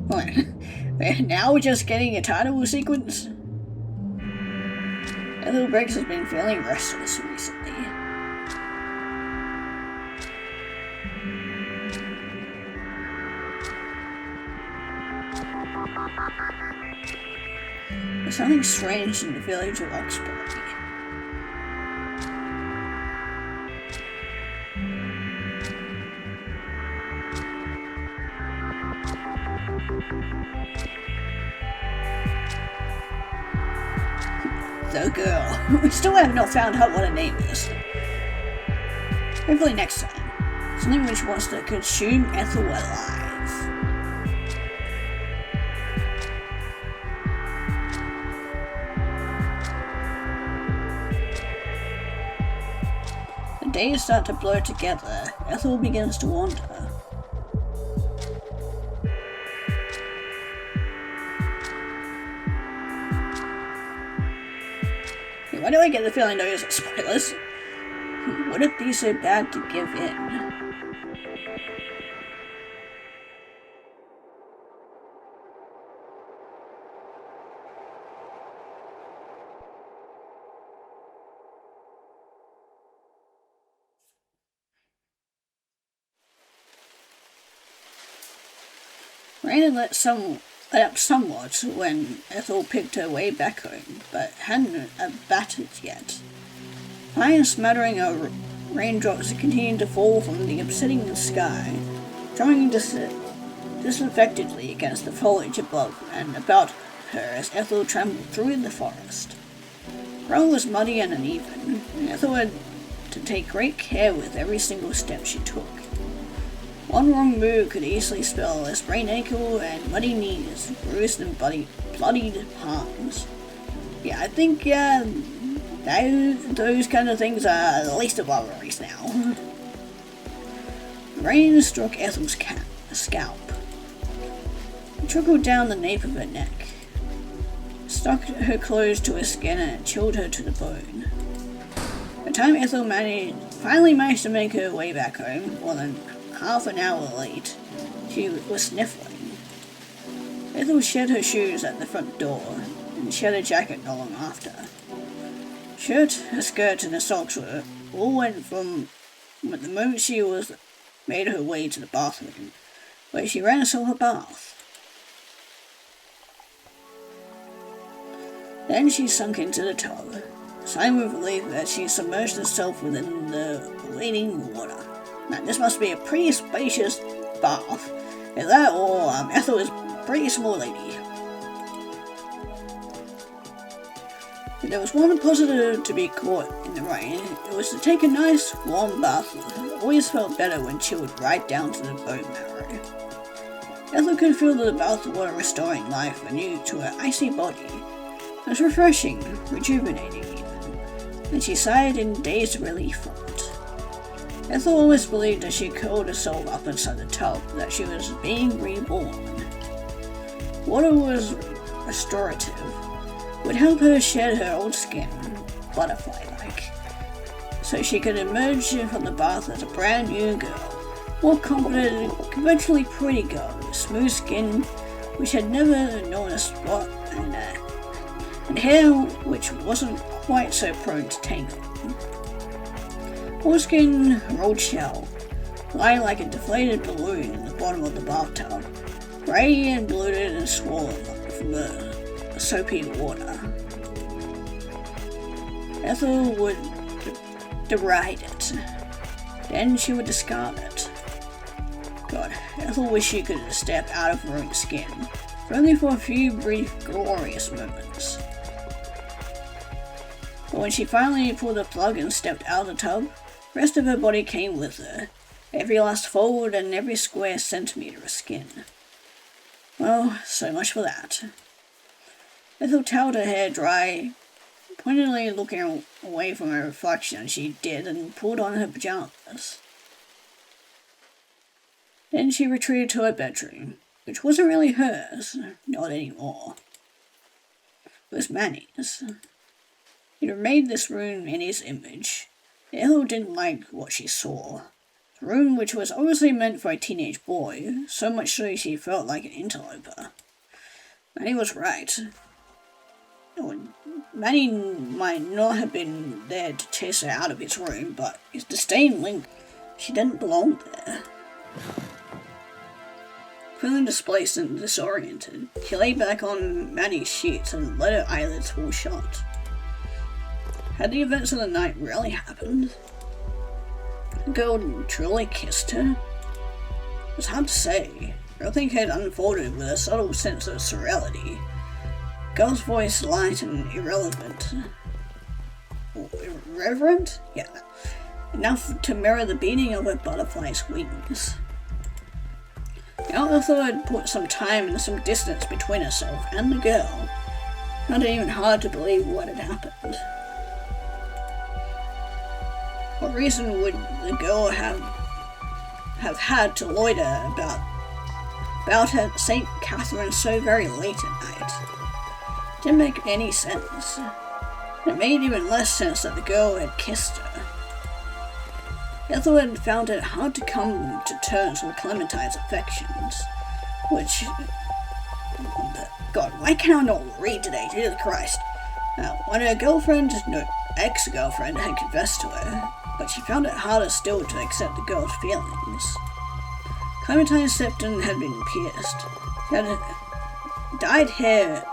What? Now we're just getting a title sequence? Ethel Briggs has been feeling restless recently. There's something strange in the village of Oxbury. The girl. We still have not found out what her name is. Hopefully next time. Something which wants to consume Ethel alive. The days start to blur together. Ethel begins to wander. Why do I get the feeling those are spoilers? Would it be so bad to give in? Rain had let up somewhat when Ethel picked her way back home, but hadn't abated yet. Fine smattering of raindrops continued to fall from the upsetting sky, drumming disaffectedly against the foliage above and about her as Ethel trampled through the forest. The road was muddy and uneven, and Ethel had to take great care with every single step she took. One wrong move could easily spell a sprained ankle and muddy knees, bruised and bloodied palms. Yeah, I think those kind of things are the least of our worries now. Rain struck Ethel's scalp. It trickled down the nape of her neck, stuck her clothes to her skin and chilled her to the bone. By the time Ethel finally managed to make her way back home, more than half an hour late, she was sniffling. Ethel shed her shoes at the front door and shed her jacket not long after. Shirt, her skirt, and her socks all went from the moment she made her way to the bathroom, where she ran herself a bath. Then she sunk into the tub, sighing with relief that she submerged herself within the waiting water. Now, this must be a pretty spacious bath. Is that all? Ethel is a pretty small lady. If there was one positive to be caught in the rain, it was to take a nice, warm bath. It always felt better when chilled right down to the bone marrow. Ethel could feel the bath water restoring life anew to her icy body. It was refreshing, rejuvenating even, and she sighed in dazed relief from it. Ethel always believed as she curled herself up inside the tub that she was being reborn. Water was restorative, would help her shed her old skin, butterfly-like, so she could emerge from the bath as a brand new girl, more confident, conventionally pretty girl with smooth skin which had never known a spot and hair which wasn't quite so prone to tangling. Foreskin, rolled shell, lying like a deflated balloon in the bottom of the bathtub, grey and bloated and swollen from the soapy water. Ethel would deride it. Then she would discard it. God, Ethel wished she could step out of her own skin, if only for a few brief, glorious moments. But when she finally pulled the plug and stepped out of the tub, the rest of her body came with her, every last fold and every square centimeter of skin. Well, so much for that. Ethel toweled her hair dry, pointedly looking away from her reflection as she did, and pulled on her pajamas. Then she retreated to her bedroom, which wasn't really hers, not anymore. It was Manny's. He'd made this room in his image. Ethel didn't like what she saw. A room which was obviously meant for a teenage boy, so much so she felt like an interloper. Manny was right. Manny might not have been there to chase her out of his room, but his disdain lingered. She didn't belong there. Feeling displaced and disoriented, she lay back on Manny's sheets and let her eyelids fall shut. Had the events of the night really happened? The girl truly kissed her? It was hard to say. Everything had unfolded with a subtle sense of surreality. The girl's voice light and irrelevant. Irreverent? Yeah. Enough to mirror the beating of a butterfly's wings. Now Ethel had put some time and some distance between herself and the girl. Found it even hard to believe what had happened. What reason would the girl have had to loiter about at St. Catherine's so very late at night? Didn't make any sense. It made even less sense that the girl had kissed her. Ethel had found it hard to come to terms with Clementine's affections, which... God, why can I not read today? Jesus Christ. When her ex-girlfriend had confessed to her, but she found it harder still to accept the girl's feelings. Clementine's septum had been pierced. She had dyed hair...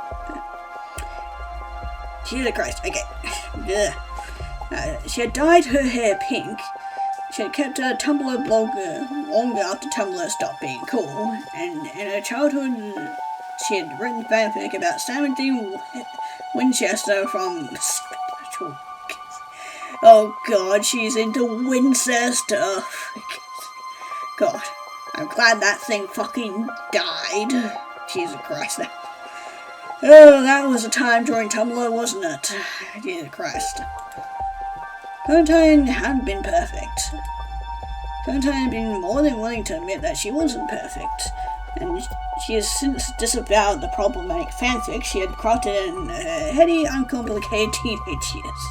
Jesus Christ, okay. She had dyed her hair pink. She had kept her Tumblr blog longer after Tumblr stopped being cool, and in her childhood she had written fanfic about Sam Dean Winchester from... Oh god, she's into Winchester. God, I'm glad that thing fucking died. Jesus Christ. Oh, that was a time during Tumblr, wasn't it? Jesus Christ. Clementine hadn't been perfect. Clementine had been more than willing to admit that she wasn't perfect, and she has since disavowed the problematic fanfic she had crafted in her heady, uncomplicated teenage years.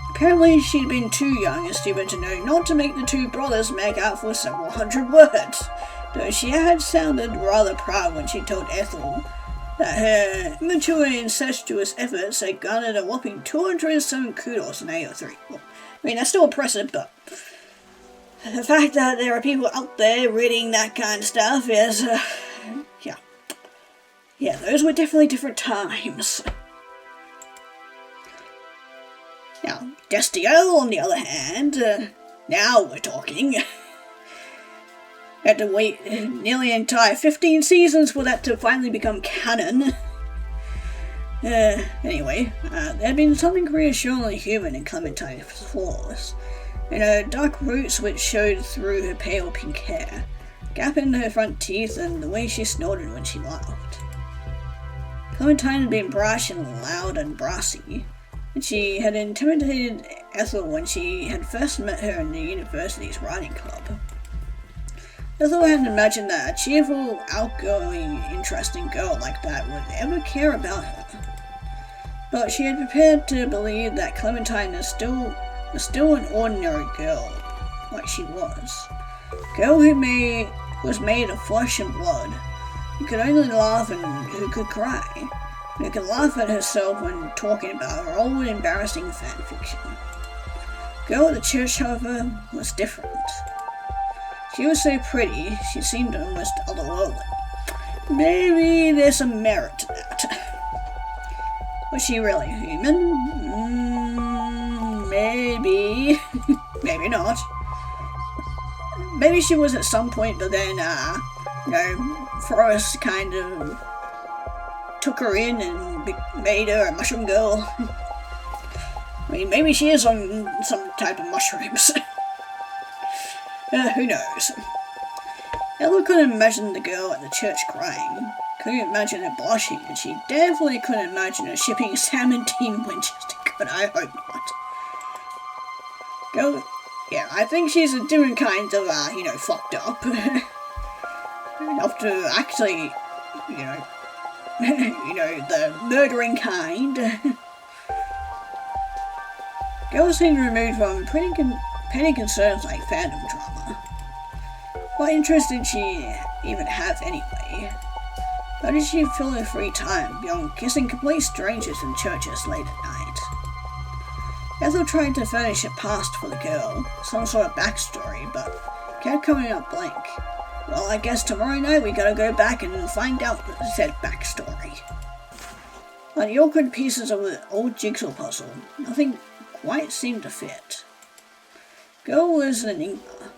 Apparently she'd been too young and stupid to know not to make the two brothers make out for several hundred words, though she had sounded rather proud when she told Ethel that her immature and incestuous efforts had garnered a whopping 207 kudos in AO3. Well, I mean, that's still impressive, but the fact that there are people out there reading that kind of stuff is, yeah, those were definitely different times. Now, Destiel, on the other hand, now we're talking. Had to wait nearly an entire 15 seasons for that to finally become canon. Anyway, there had been something reassuringly human in Clementine's flaws, and her dark roots which showed through her pale pink hair, gap in her front teeth, and the way she snorted when she laughed. Clementine had been brash and loud and brassy, and she had intimidated Ethel when she had first met her in the university's writing club. Ethel hadn't imagined that a cheerful, outgoing, interesting girl like that would ever care about her. But she had prepared to believe that Clementine was still an ordinary girl, like she was. A girl who was made of flesh and blood, who could only laugh and who could cry, and who could laugh at herself when talking about her old embarrassing fanfiction. The girl at the church, however, was different. She was so pretty, she seemed almost otherworldly. Maybe there's some merit to that. Was she really human? Maybe. Maybe not. Maybe she was at some point, but then, Forrest kind of took her in and made her a mushroom girl. I mean, maybe she is on some type of mushrooms. Who knows? Ella couldn't imagine the girl at the church crying, couldn't imagine her blushing, and she definitely couldn't imagine her shipping Sam and Dean Winchester. God, I hope not. I think she's a different kind of, fucked up. Enough to actually, the murdering kind. Girl seemed removed from petty concerns like fandom drama. What interest did she even have anyway? How did she fill her free time beyond kissing complete strangers in churches late at night? Ethel tried to furnish a past for the girl, some sort of backstory, but kept coming up blank. Well, I guess tomorrow night we gotta go back and find out said backstory. On the awkward pieces of the old jigsaw puzzle, nothing quite seemed to fit. Girl was an enigma,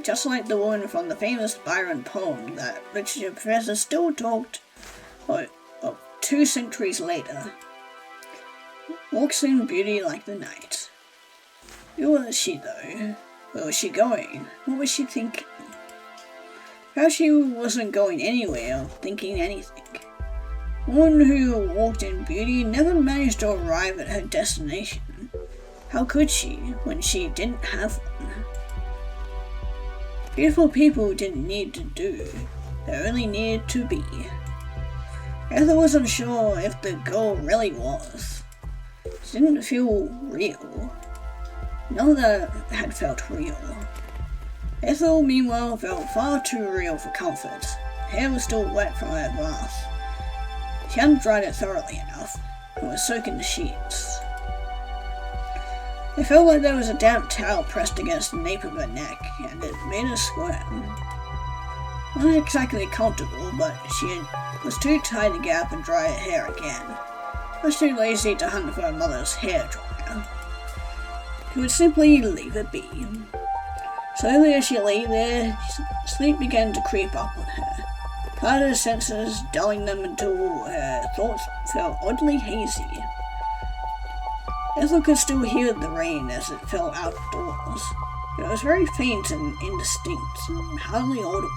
just like the woman from the famous Byron poem that literature professor still talked of 2 centuries later. Walks in beauty like the night. Who was she though? Where was she going? What was she thinking? Perhaps she wasn't going anywhere or thinking anything. One who walked in beauty never managed to arrive at her destination. How could she, when she didn't have one? Beautiful people didn't need to do, they only needed to be. Ethel wasn't sure if the girl really was. She didn't feel real. None of that had felt real. Ethel, meanwhile, felt far too real for comfort. Her hair was still wet from her bath. She hadn't dried it thoroughly enough, and was soaking the sheets. It felt like there was a damp towel pressed against the nape of her neck, and it made her squirm. Not exactly comfortable, but she was too tired to get up and dry her hair again. Was too lazy to hunt for her mother's hair dryer. She would simply leave it be. Slowly as she lay there, sleep began to creep up on her. Clouded her senses, dulling them until her thoughts felt oddly hazy. Ethel could still hear the rain as it fell outdoors. It was very faint and indistinct, hardly audible.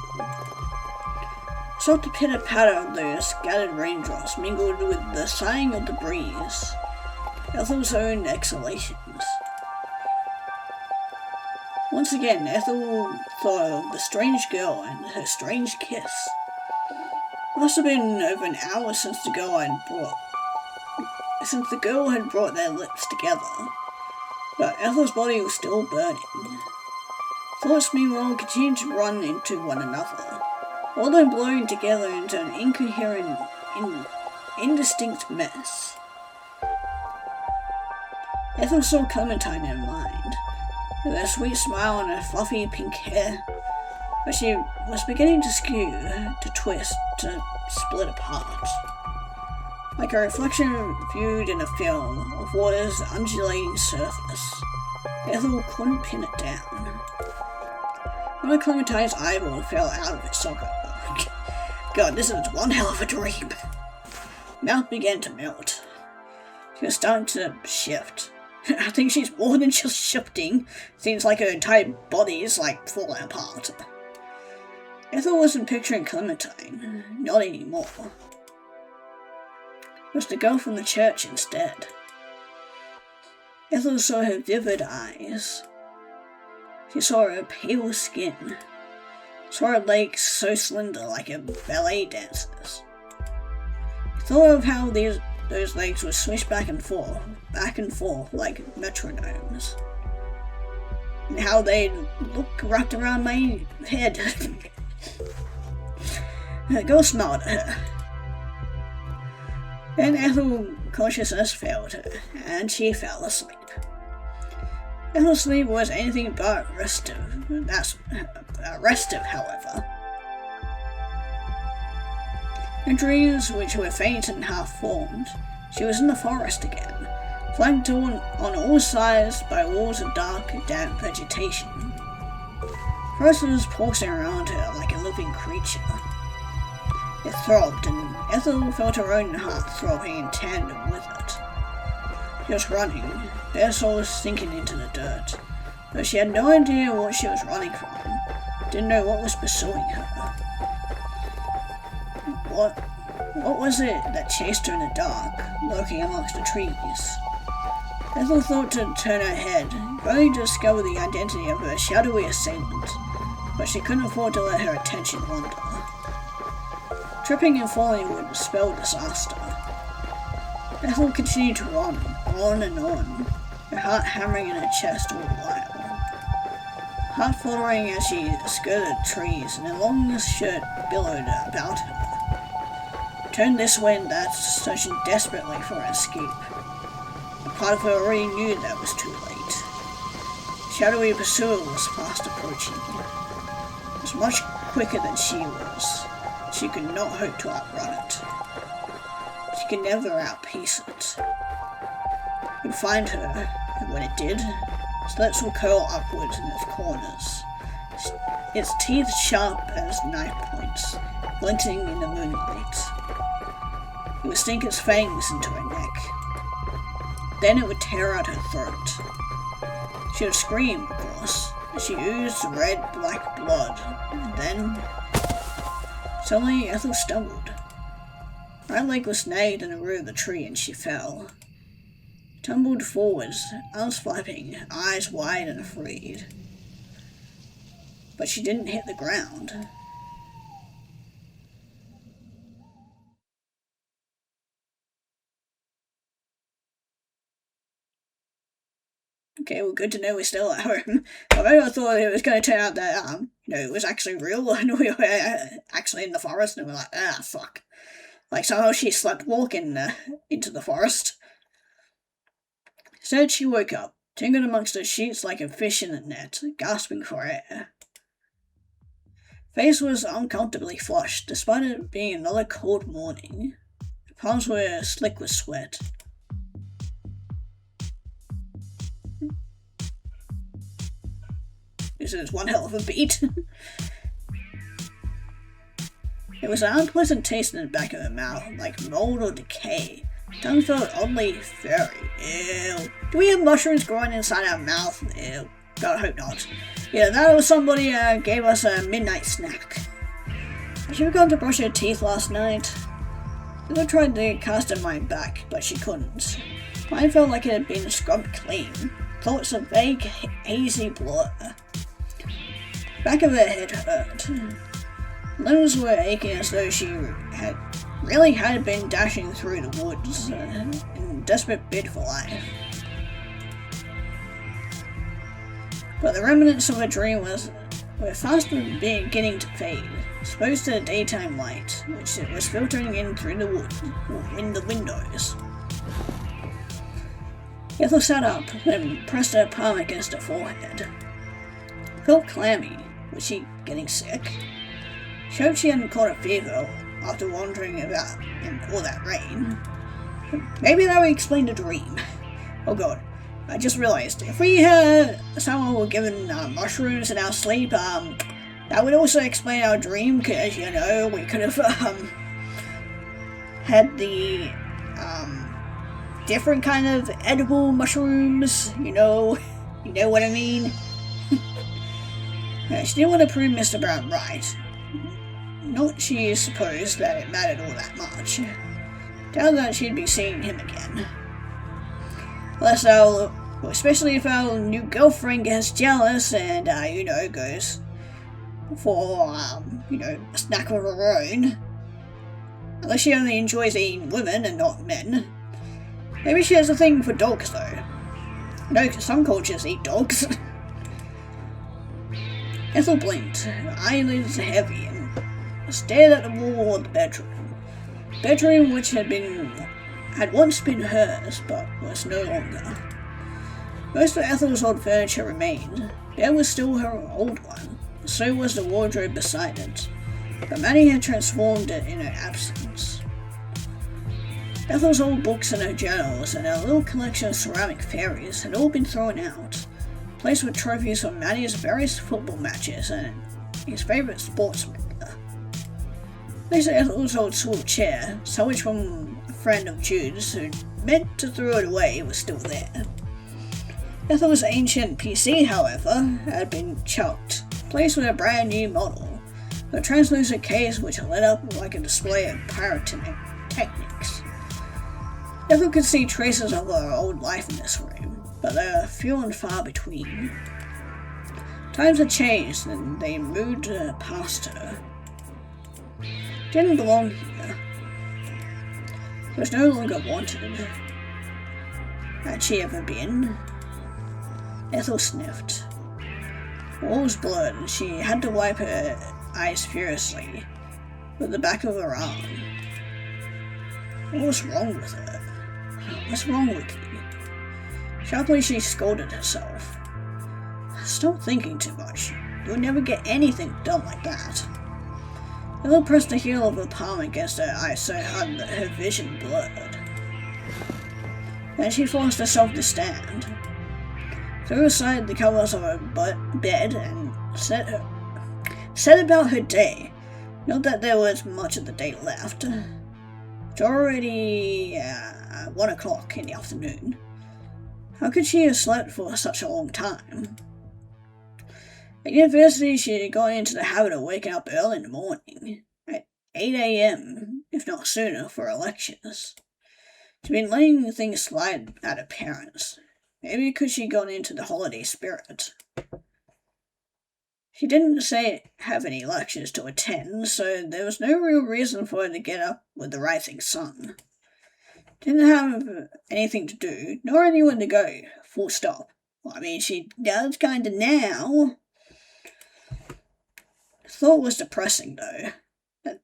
Soft pitter-patter of those scattered raindrops mingled with the sighing of the breeze, Ethel's own exhalations. Once again, Ethel thought of the strange girl and her strange kiss. It must have been over an hour since the girl had brought their lips together, but Ethel's body was still burning. Thoughts meanwhile continued to run into one another, all them blurring together into an incoherent, indistinct mess. Ethel saw Clementine in her mind, with her sweet smile and her fluffy pink hair, but she was beginning to skew, to twist, to split apart. Like a reflection viewed in a film of water's undulating surface, Ethel couldn't pin it down. One of Clementine's eyeball fell out of its socket. God, this is one hell of a dream. Mouth began to melt. She was starting to shift. I think she's more than just shifting. Seems like her entire body is like falling apart. Ethel wasn't picturing Clementine. Not anymore. It was the girl from the church instead. Ethel saw her vivid eyes. She saw her pale skin. Saw her legs so slender like a ballet dancer's. She thought of how those legs would swish back and forth like metronomes. And how they'd look wrapped around my head. The girl smiled at her. Then Ethel's consciousness failed her, and she fell asleep. Ethel's sleep was anything but restive, however. Her dreams, which were faint and half-formed, she was in the forest again, flanked on all sides by walls of dark, damp vegetation. Forest was pulsing around her like a living creature. It throbbed, and Ethel felt her own heart throbbing in tandem with it. She was running, bare soles sinking into the dirt, but she had no idea what she was running from, didn't know what was pursuing her. What was it that chased her in the dark, lurking amongst the trees? Ethel thought to turn her head, only to discover the identity of her shadowy assailant, but she couldn't afford to let her attention wander. Tripping and falling would spell disaster. Ethel continued to run, on and on, her heart hammering in her chest all the while. heart fluttering as she skirted trees, and her long shirt billowed about her. Turned this way and that, searching desperately for an escape. A part of her already knew that was too late. Shadowy pursuer was fast approaching. It was much quicker than she was. She could not hope to outrun it. She could never outpace it. It would find her, and when it did, its lips would curl upwards in its corners, its teeth sharp as knife points, glinting in the moonlight. It would sink its fangs into her neck. Then it would tear out her throat. She would scream, of course, as she oozed red-black blood, and then... Suddenly, Ethel stumbled. Her right leg was snagged in the root of the tree and she fell. Tumbled forwards, arms flapping, eyes wide and afraid. But she didn't hit the ground. Okay, well, good to know we're still at home. I thought it was going to turn out that, it was actually real and we were actually in the forest and we were like, fuck. Like, somehow she slept walking into the forest. Instead, she woke up, tangled amongst the sheets like a fish in a net, gasping for air. Face was uncomfortably flushed, despite it being another cold morning. Her palms were slick with sweat. This is one hell of a beat. There was an unpleasant taste in the back of her mouth, like mold or decay. Tongue felt oddly furry. Ew. Do we have mushrooms growing inside our mouth? Ew. God, I hope not. Yeah, that was somebody gave us a midnight snack. I should have gone to brush her teeth last night. I tried to cast her mind back, but she couldn't. Mine felt like it had been scrubbed clean. Thoughts of vague, hazy blur. Back of her head hurt. Limbs were aching as though she had been dashing through the woods in a desperate bid for life. But the remnants of her dream were fast beginning to fade, exposed to the daytime light, which was filtering in through the wood, in the windows. Ethel sat up, then pressed her palm against her forehead. Felt clammy. Was she getting sick? She hoped she hadn't caught a fever after wandering about in all that rain. Maybe that would explain the dream. Oh god, I just realized, if we someone were given mushrooms in our sleep, that would also explain our dream, because, we could have had the different kind of edible mushrooms, you know what I mean? She didn't want to prove Mr. Brown right. Not she supposed that it mattered all that much. Doubt that she'd be seeing him again. Especially if our new girlfriend gets jealous and, goes for, a snack of her own. Unless she only enjoys eating women and not men. Maybe she has a thing for dogs, though. Some cultures eat dogs. Ethel blinked, her eyelids heavy, and stared at the wall of the bedroom. Bedroom which had once been hers, but was no longer. Most of Ethel's old furniture remained. Bed was still her old one, so was the wardrobe beside it, but Manny had transformed it in her absence. Ethel's old books and her journals and her little collection of ceramic fairies had all been thrown out, placed with trophies from Manny's various football matches and his favourite sports manga. Next to Ethel's old swivel chair, salvaged from a friend of Jude's who meant to throw it away, was still there. Ethel's ancient PC, however, had been chucked, placed with a brand new model, a translucent case which lit up like a display of pyrotechnics. Ethel could see traces of her old life in this room, but they were few and far between. Times had changed and they moved past her. Didn't belong here. Was no longer wanted. Had she ever been? Ethel sniffed. All was blurred, and she had to wipe her eyes furiously with the back of her arm. What was wrong with her? What's wrong with you? Sharply she scolded herself. Stop thinking too much. You'll never get anything done like that. Ethel pressed the heel of her palm against her eye so hard that her vision blurred. Then she forced herself to stand, threw aside the covers of her bed, and set about her day. Not that there was much of the day left. It's already 1 o'clock in the afternoon. How could she have slept for such a long time? At university, she got into the habit of waking up early in the morning, at 8 a.m., if not sooner, for her lectures. She'd been letting things slide at her parents, maybe because she got into the holiday spirit. She didn't have any lectures to attend, so there was no real reason for her to get up with the rising sun. Didn't have anything to do, nor anywhere to go, full stop. Well, I mean, she does kinda now. The thought was depressing, though,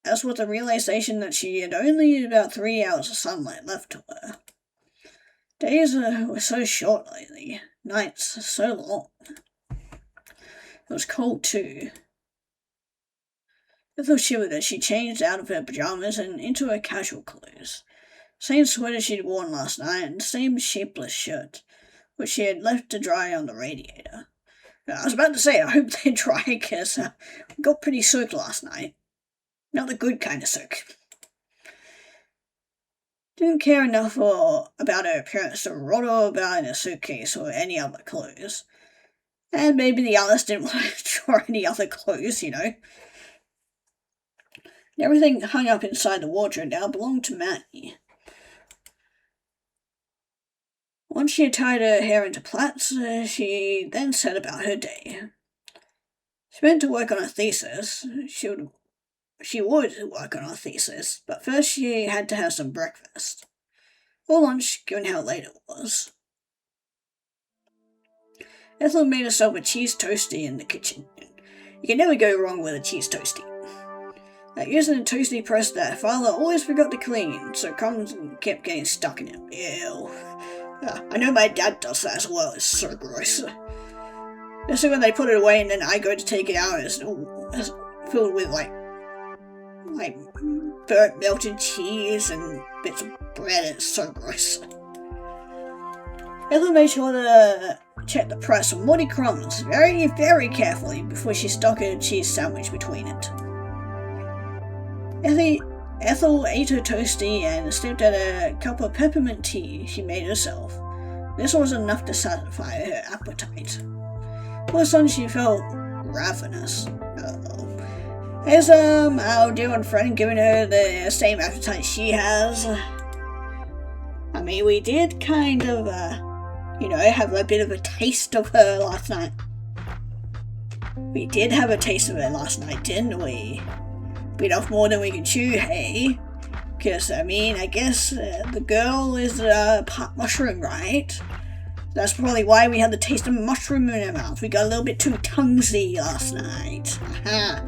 as with the realization that she had only about 3 hours of sunlight left to her. Days were so short lately, nights so long. It was cold, too. Ethel shivered as she changed out of her pajamas and into her casual clothes. Same sweater she'd worn last night and the same shapeless shirt, which she had left to dry on the radiator. I was about to say, I hope they dry, because we got pretty soaked last night. Not the good kind of soak. Didn't care enough about her appearance to roddle about in a suitcase or any other clothes. And maybe the others didn't want to draw any other clothes, you know. Everything hung up inside the wardrobe now belonged to Manny. Once she had tied her hair into plaits, she then set about her day. She went to work on her thesis. She would work on her thesis, but first she had to have some breakfast. Or lunch, given how late it was. Ethel made herself a cheese toastie in the kitchen. You can never go wrong with a cheese toastie. Using a toastie press that her father always forgot to clean, so crumbs kept getting stuck in it. Ew. I know my dad does that as well, it's so gross. Especially when they put it away and then I go to take it out, it's filled with like burnt melted cheese and bits of bread, it's so gross. Ethel made sure to check the press for muddy crumbs very, very carefully before she stuck her cheese sandwich between it. Ethel ate her toastie and sniffed at a cup of peppermint tea she made herself. This was enough to satisfy her appetite. All of a sudden she felt ravenous. Is our dear friend giving her the same appetite she has? I mean, we did kind of, have a bit of a taste of her last night. We did have a taste of her last night, didn't we? Bit off more than we can chew, hey? Because, I guess the girl is part mushroom, right? That's probably why we had the taste of mushroom in our mouth. We got a little bit too tonguesy last night. Aha.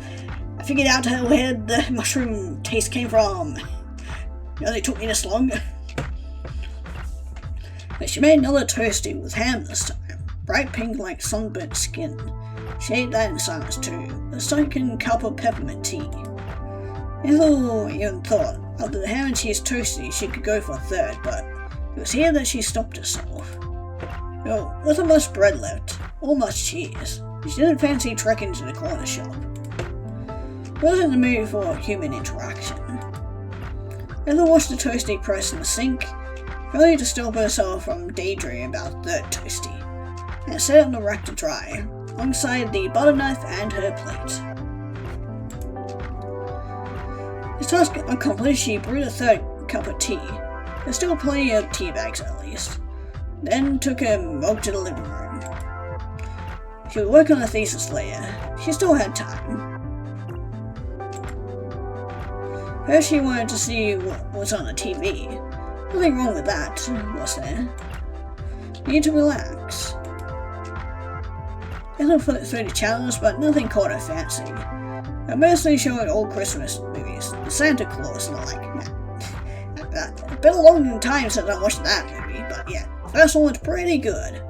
I figured out where the mushroom taste came from. It only took me this long. But she made another toastie with ham this time. Bright pink like sunburnt skin. She ate that in silence too. The second cup of peppermint tea. Ethel even thought, after the ham and cheese toastie, she could go for a third, but it was here that she stopped herself. Well, wasn't much bread left, or much cheese. She didn't fancy trekking to the corner shop. She wasn't in the mood for human interaction. Ethel washed the toastie press in the sink, only to stop herself from daydreaming about the third toastie, and set it on the rack to dry, alongside the butter knife and her plate. This task accomplished, she brewed a third cup of tea. There's still plenty of tea bags at least. Then took her mug to the living room. She would work on her thesis later. She still had time. First she wanted to see what was on the TV. Nothing wrong with that, was there? You need to relax. Ethel flipped through the channels, but nothing caught her fancy. They're mostly showing old Christmas movies, Santa Claus and the like. It's been a long time since I watched that movie, but yeah, the first one was pretty good. It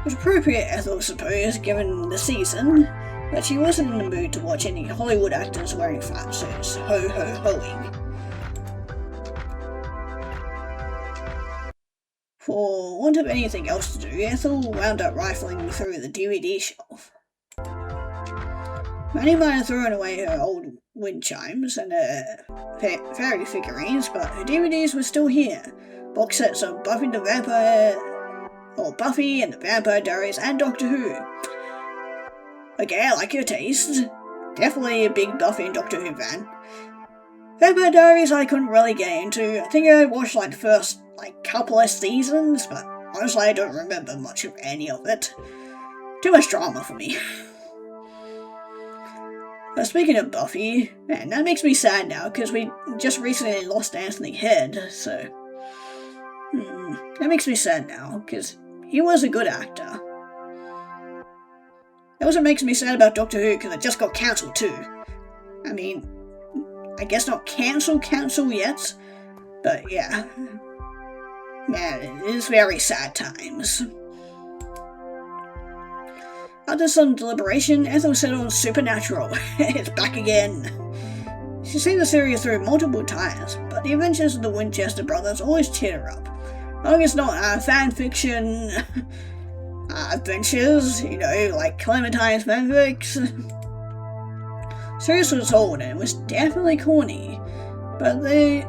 was appropriate, Ethel supposed, given the season, but she wasn't in the mood to watch any Hollywood actors wearing fat suits, ho-ho-hoing. For want of anything else to do, Ethel wound up rifling through the DVD shelf. Manny might have thrown away her old wind chimes and her fairy figurines, but her DVDs were still here. Box sets of Buffy and the Vampire Diaries and Doctor Who. Okay, I like your taste. Definitely a big Buffy and Doctor Who fan. Vampire Diaries I couldn't really get into. I think I watched the first couple of seasons, but honestly I don't remember much of any of it. Too much drama for me. Speaking of Buffy, man, that makes me sad now, because we just recently lost Anthony Head, so... that makes me sad now, because he was a good actor. That also makes me sad about Doctor Who, because it just got cancelled too. I mean, I guess not cancel yet, but yeah. Man, it is very sad times. After some deliberation, Ethel settled on Supernatural. It's back again. She's seen the series through multiple times, but the adventures of the Winchester brothers always cheer her up. Long as it's not fan fiction adventures, like Clementine's fanfics. Series was old and it was definitely corny, but that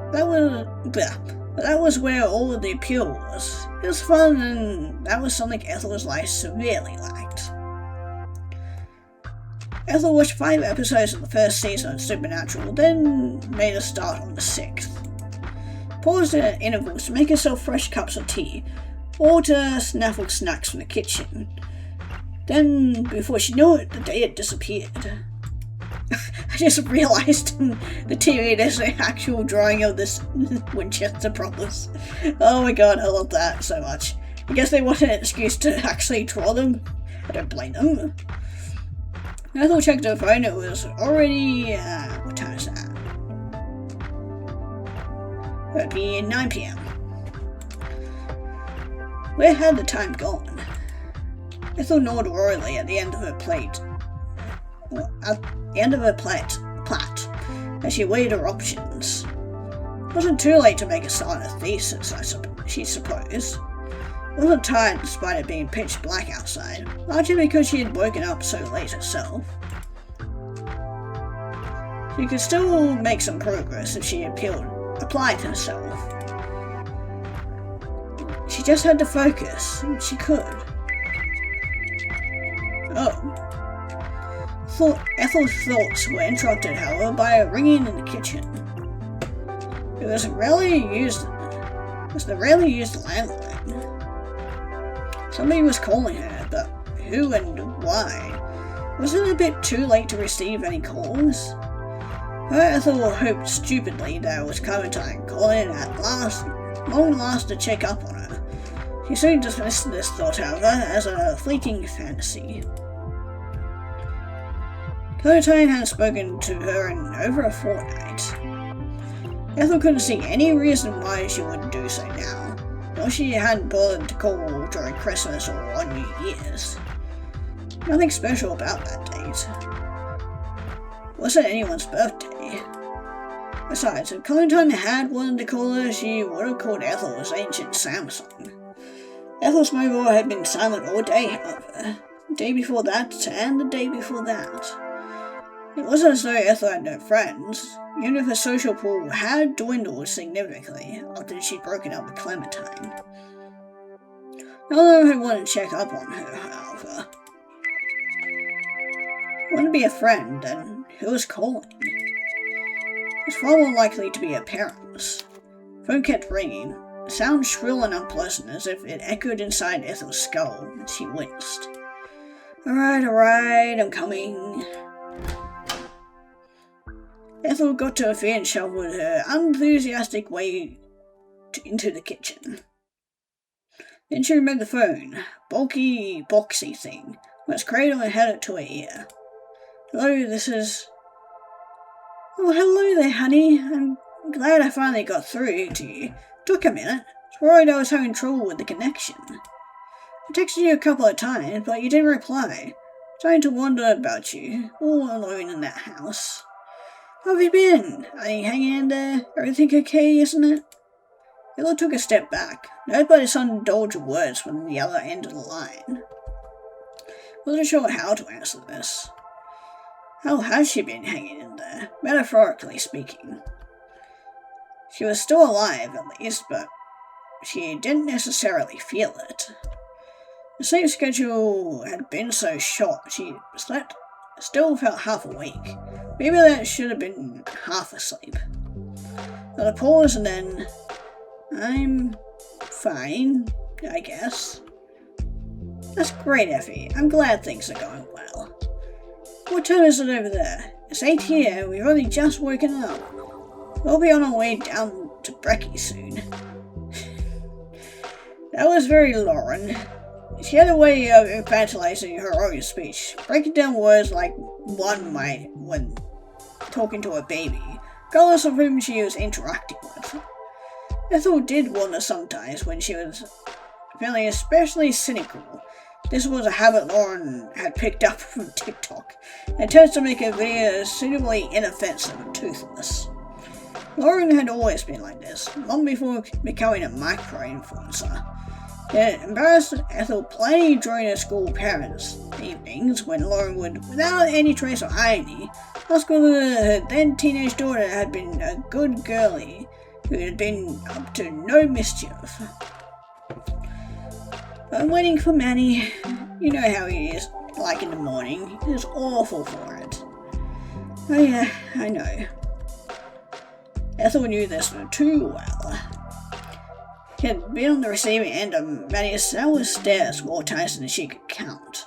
was where all of the appeal was. It was fun, and that was something Ethel's life severely lacked. Ethel watched 5 episodes of the first season of Supernatural, then made a start on the 6th. Paused at intervals to make herself fresh cups of tea, or to snaffle snacks from the kitchen. Then, before she knew it, the day had disappeared. I just realised the TV there's an actual drawing of this Winchester brothers. Oh my god, I love that so much. I guess they wanted an excuse to actually draw them. I don't blame them. Ethel checked her phone, it was already, what time is that? It would be 9 PM. Where had the time gone? Ethel gnawed royally at the end of her plate. At the end of her plate, as she weighed her options. It wasn't too late to make a solid thesis, she supposed. She wasn't tired despite it being pitch black outside, largely because she had woken up so late herself. She could still make some progress if she applied herself. She just had to focus, and she could. Ethel's thoughts were interrupted, however, by a ringing in the kitchen. It was the rarely used landline. Somebody was calling her, but who and why? Was it a bit too late to receive any calls? Ethel hoped stupidly that it was Clementine calling at long last to check up on her. She soon dismissed this thought, however, as a fleeting fantasy. Clementine hadn't spoken to her in over a fortnight. Ethel couldn't see any reason why she wouldn't do so now, nor she hadn't bothered to call during Christmas or on New Year's. Nothing special about that date. It wasn't anyone's birthday. Besides, if Clementine had wanted to call her, she would have called Ethel's ancient Samsung. Ethel's mobile had been silent all day, however. The day before that, and the day before that. It wasn't as though Ethel had no friends, even if her social pool had dwindled significantly after she'd broken up with Clementine. None of them had wanted to check up on her, however. Wouldn't be a friend, then who was calling? It was far more likely to be her parents. The phone kept ringing, the sound shrill and unpleasant as if it echoed inside Ethel's skull, and she winced. Alright, I'm coming. Ethel got to her feet and shuffled her unenthusiastic way into the kitchen. Then she remembered the phone, bulky, boxy thing, on its cradle and held it to her ear. Hello, this is... Oh, hello there, honey. I'm glad I finally got through to you. Took a minute. I was worried I was having trouble with the connection. I texted you a couple of times, but you didn't reply. Trying to wonder about you, all alone in that house. How have you been? Are you hanging in there? Everything okay, isn't it? Ethel took a step back, noted by the unindulgent words from the other end of the line. Wasn't sure how to answer this. How has she been hanging in there, metaphorically speaking? She was still alive, at least, but she didn't necessarily feel it. The sleep schedule had been so short, she still felt half awake. Maybe that should have been half asleep. But a pause and then, I'm fine, I guess. That's great, Effie. I'm glad things are going well. What time is it over there? It's 8 here, we've only just woken up. We'll be on our way down to Brecky soon. That was very Lauren. She had a way of infantilizing her own speech, breaking down words like one might when talking to a baby, regardless of whom she was interacting with. Ethel did wonder sometimes when she was feeling especially cynical. This was a habit Lauren had picked up from TikTok, and tends to make her videos suitably inoffensive and toothless. Lauren had always been like this, long before becoming a micro-influencer. It embarrassed Ethel plenty during her school parents' evenings when Lauren would, without any trace of irony, ask whether her then teenage daughter had been a good girlie who had been up to no mischief. I'm waiting for Manny. You know how he is like in the morning. He is awful for it. Oh yeah, I know. Ethel knew this too well. She had been on the receiving end of Manny's sour stares more times than she could count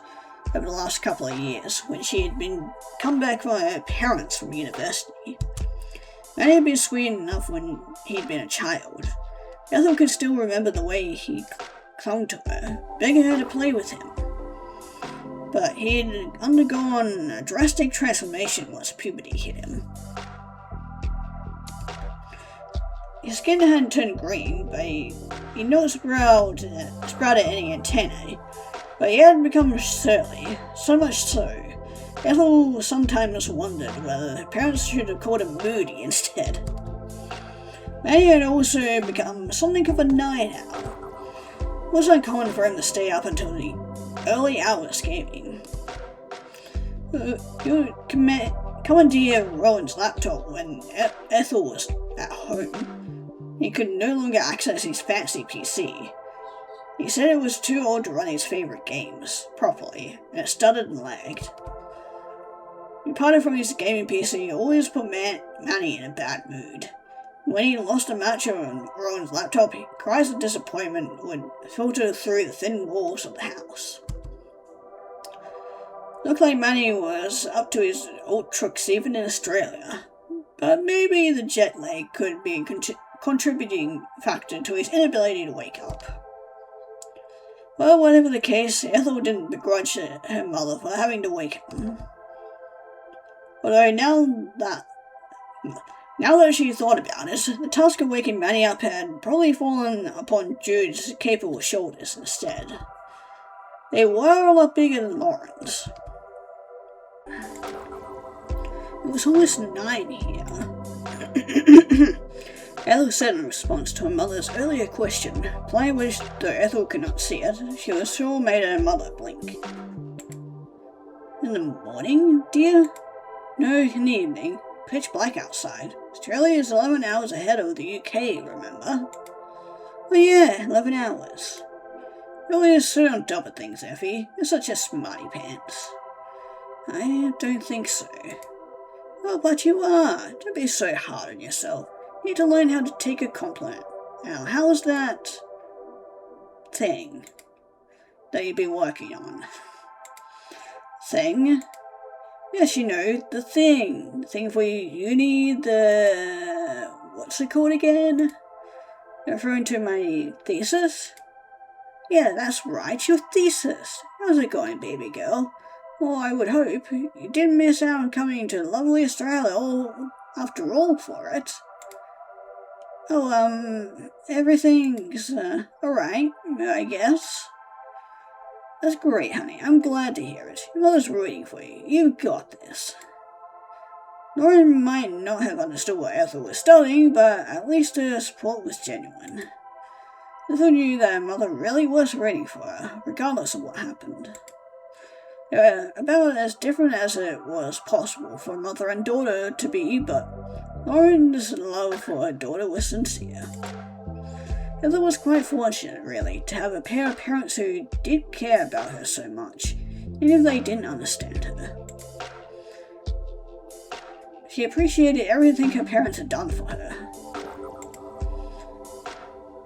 over the last couple of years when she had been come back from her parents from university. Manny had been sweet enough when he'd been a child. Ethel could still remember the way he clung to her, begging her to play with him. But he had undergone a drastic transformation once puberty hit him. His skin hadn't turned green, but he not sprouted any antennae, but he had become surly, so much so. Ethel sometimes wondered whether her parents should have called him Moody instead. Manny had also become something of a night owl. It was uncommon for him to stay up until the early hours gaming. He would commandeer Rowan's laptop when Ethel was at home. He could no longer access his fancy PC. He said it was too old to run his favorite games properly, and it stuttered and lagged. He parted from his gaming PC always put Manny in a bad mood. When he lost a match on Rowan's laptop, cries of disappointment would filter through the thin walls of the house. Looked like Manny was up to his old tricks even in Australia, but maybe the jet lag could be a contributing factor to his inability to wake up. Well, whatever the case, Ethel didn't begrudge her mother for having to wake him. Although now that she thought about it, the task of waking Manny up had probably fallen upon Jude's capable shoulders instead. They were a lot bigger than Lauren's. It was almost 9 here. Ethel said in response to her mother's earlier question, plain which, though Ethel could not see it, she was sure made her mother blink. In the morning, dear? No, in the evening. Pitch black outside. Australia is 11 hours ahead of the UK, remember? Oh yeah, 11 hours. You always sit on top of things, Effie. You're such a smarty pants. I don't think so. Oh, but you are. Don't be so hard on yourself. You need to learn how to take a compliment. Now, how's that thing that you've been working on? Thing? Yes, you know, the thing. The thing for uni, what's it called again? Referring to my thesis? Yeah, that's right, your thesis. How's it going, baby girl? Well, I would hope you didn't miss out on coming to lovely Australia after all for it. Oh, everything's alright, I guess. That's great, honey. I'm glad to hear it. Your mother's rooting for you. You've got this. Lauren might not have understood what Ethel was studying, but at least her support was genuine. Ethel knew that her mother really was rooting for her, regardless of what happened. They were about as different as it was possible for mother and daughter to be, but Lauren's love for her daughter was sincere. Ethel was quite fortunate, really, to have a pair of parents who did care about her so much, even if they didn't understand her. She appreciated everything her parents had done for her.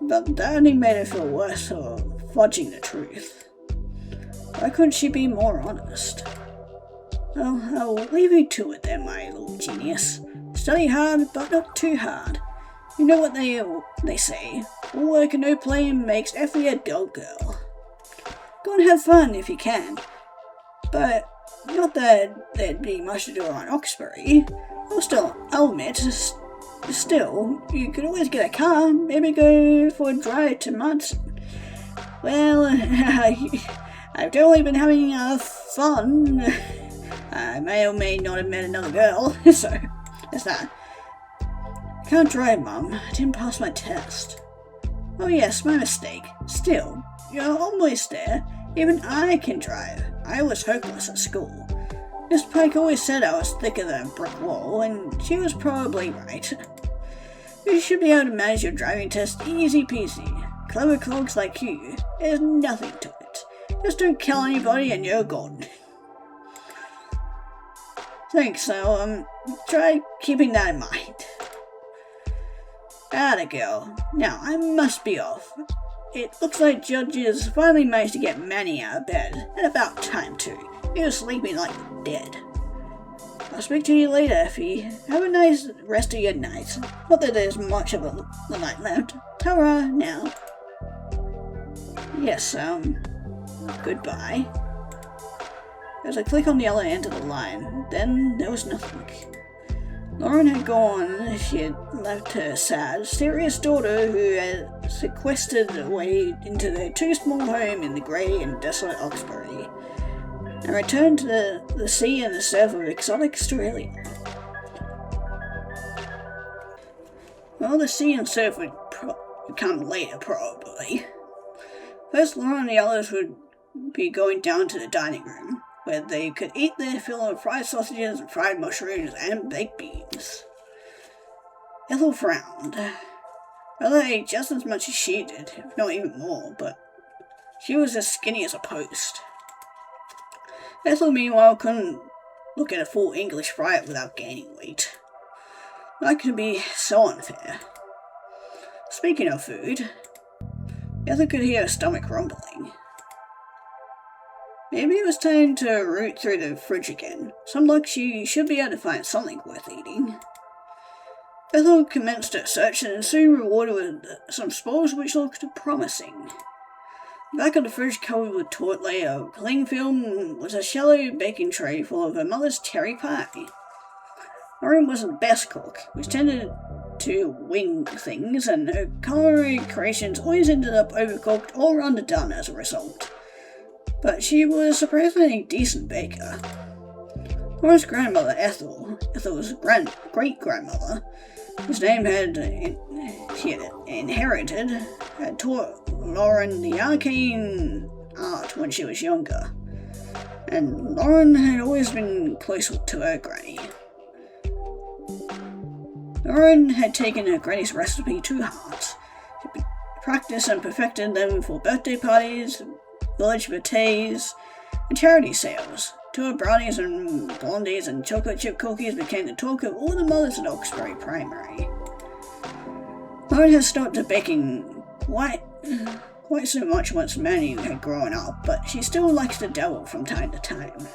But that only made her feel worse for fudging the truth. Why couldn't she be more honest? Well, I'll leave you to it then, my little genius. Study hard, but not too hard. You know what they say, all work and no play makes Effie a dull girl. Go and have fun if you can. But not that there'd be much to do around Oxbury. I'll admit, still, you could always get a car, maybe go for a drive to Munson. Well, I've definitely been having fun. I may or may not have met another girl, so there's that. I can't drive, Mum. I didn't pass my test. Oh yes, my mistake. Still, you're almost there. Even I can drive. I was hopeless at school. Miss Pike always said I was thicker than a brick wall, and she was probably right. You should be able to manage your driving test easy peasy. Clever clogs like you, there's nothing to it. Just don't kill anybody and you're golden. Thanks, so try keeping that in mind. Atta girl. Now, I must be off. It looks like Judges finally managed to get Manny out of bed, and about time too. He was sleeping like the dead. I'll speak to you later, Effie. Have a nice rest of your night. Not that there's much of the night left. Ta-ra now. Yes, goodbye. As I click on the other end of the line, then there was nothing. Lauren had gone. She had left her sad, serious daughter who had sequestered away into their too small home in the grey and desolate Oxbury, and returned to the sea and the surf of exotic Australia. Well, the sea and surf would come later, probably. First, Lauren and the others would be going down to the dining room, where they could eat their fill of fried sausages and fried mushrooms and baked beans. Ethel frowned. Ella ate just as much as she did, if not even more, but she was as skinny as a post. Ethel, meanwhile, couldn't look at a full English fry without gaining weight. That could be so unfair. Speaking of food, Ethel could hear her stomach rumbling. Maybe it was time to root through the fridge again. Some luck she should be able to find something worth eating. Ethel commenced her search and soon rewarded with some spores which looked promising. The back of the fridge, covered with taut layer of cling film, was a shallow baking tray full of her mother's cherry pie. Lauren was the best cook, which tended to wing things, and her culinary creations always ended up overcooked or underdone as a result. But she was a surprisingly decent baker. Lauren's grandmother, Ethel's great-grandmother, whose name she had inherited, had taught Lauren the arcane art when she was younger, and Lauren had always been close to her granny. Lauren had taken her granny's recipe to heart. She practiced and perfected them for birthday parties, village birthdays, and charity sales. To her, brownies and blondies and chocolate chip cookies became the talk of all the mothers at Oxbury Primary. Lauren had stopped baking quite so much once Manny had grown up, but she still likes to dabble from time to time.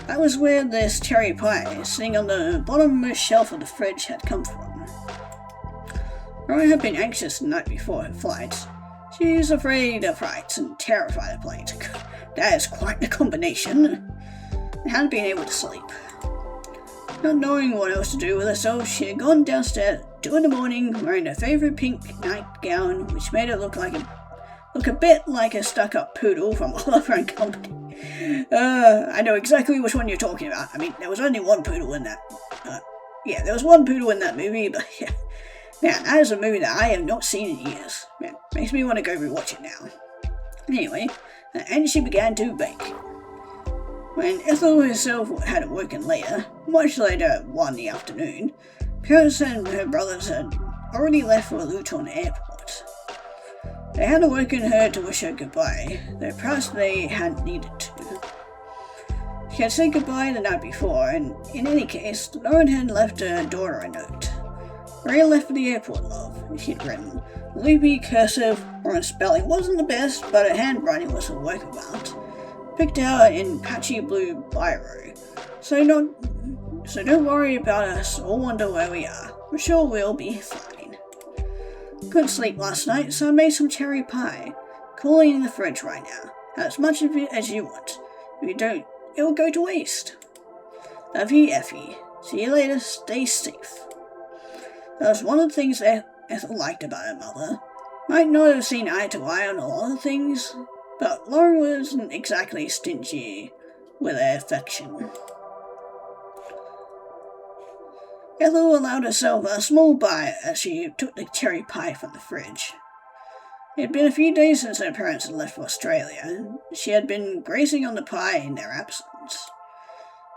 That was where this cherry pie, sitting on the bottommost shelf of the fridge, had come from. Lauren had been anxious the night before her flight. She's afraid of heights and terrified of planes. That is quite the combination. And hadn't been able to sleep. Not knowing what else to do with herself, she had gone downstairs at 2 in the morning wearing her favourite pink nightgown, which made her look a bit like a stuck-up poodle from Oliver and Company. I know exactly which one you're talking about. I mean, there was only one poodle in that. There was one poodle in that movie, but yeah. Man, that is a movie that I have not seen in years. Man, makes me want to go rewatch it now. Anyway, and she began to bake. When Ethel herself had awoken later, much later at 1 in the afternoon, parents and her brothers had already left for Luton Airport. They had awoken her to wish her goodbye, though perhaps they hadn't needed to. She had said goodbye the night before, and in any case, Lauren had left her daughter a note. Ray left for the airport, love, she had written. Loopy, cursive, or her spelling wasn't the best, but her handwriting was a workabout. Picked out in patchy blue biro. So don't worry about us or wonder where we are. We're sure we'll be fine. Couldn't sleep last night, so I made some cherry pie. Cooling in the fridge right now. Have as much of it as you want. If you don't, it'll go to waste. Love you, Effie. See you later. Stay safe. That was one of the things Ethel liked about her mother. Might not have seen eye to eye on a lot of things, but Lauren wasn't exactly stingy with her affection. Ethel allowed herself a small bite as she took the cherry pie from the fridge. It had been a few days since her parents had left for Australia, and she had been grazing on the pie in their absence.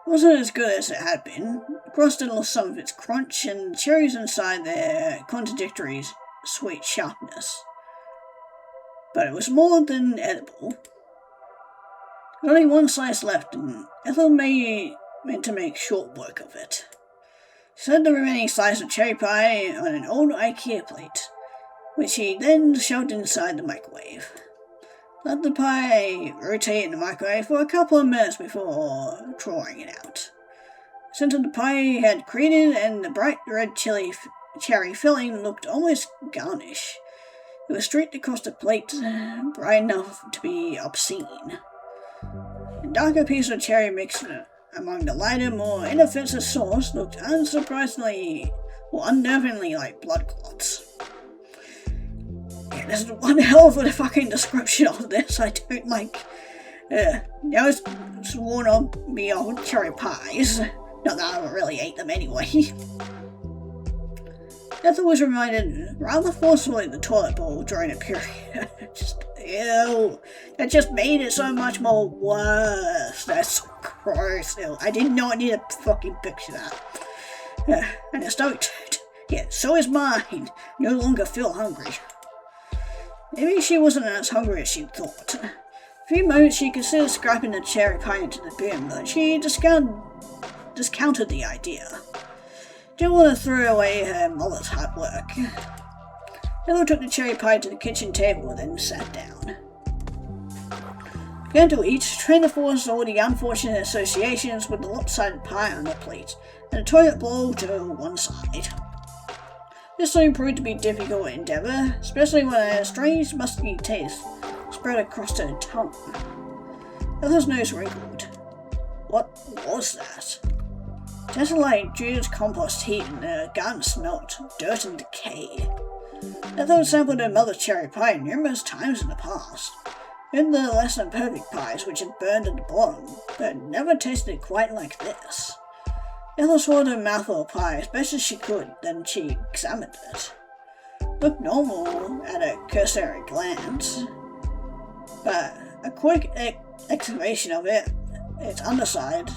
It wasn't as good as it had been. The crust had lost some of its crunch, and the cherries inside their contradictory sweet sharpness. But it was more than edible. There was only one slice left, and Ethel meant to make short work of it. She set the remaining slice of cherry pie on an old IKEA plate, which she then shoved inside the microwave. Let the pie rotate in the microwave for a couple of minutes before drawing it out. The center of the pie had created, and the bright red cherry filling looked almost garnish. It was streaked across the plate, bright enough to be obscene. A darker piece of cherry mixed among the lighter, more inoffensive sauce looked unsurprisingly or unnervingly like blood clots. Yeah, there's one hell of a fucking description of this. I don't like. Now it's sworn on me on cherry pies. Not that I really ate them anyway. Ethel was reminded rather forcefully of the toilet bowl during a period. Ew. That just made it so much more worse. That's so gross. Ew. I did not need to fucking picture that. And her stomach turned. Yeah, so is mine. No longer feel hungry. Maybe she wasn't as hungry as she'd thought. A few moments she considered scrapping the cherry pie into the bin, but she discounted the idea. Didn't want to throw away her mother's hard work. Ethel took the cherry pie to the kitchen table and then sat down. Began to eat, trying to force all the unfortunate associations with the lopsided pie on the plate and the toilet bowl to one side. This soon proved to be a difficult endeavour, especially when a strange musky taste spread across her tongue. Ethel's nose wrinkled. What was that? Just like Judith's compost heat and the garden smelt dirt and decay. Ethel sampled her mother's cherry pie numerous times in the past, even the less than perfect pies which had burned at the bottom, but never tasted quite like this. Ethel swallowed a mouthful of pie as best as she could, then she examined it. Looked normal at a cursory glance, but a quick excavation of its underside,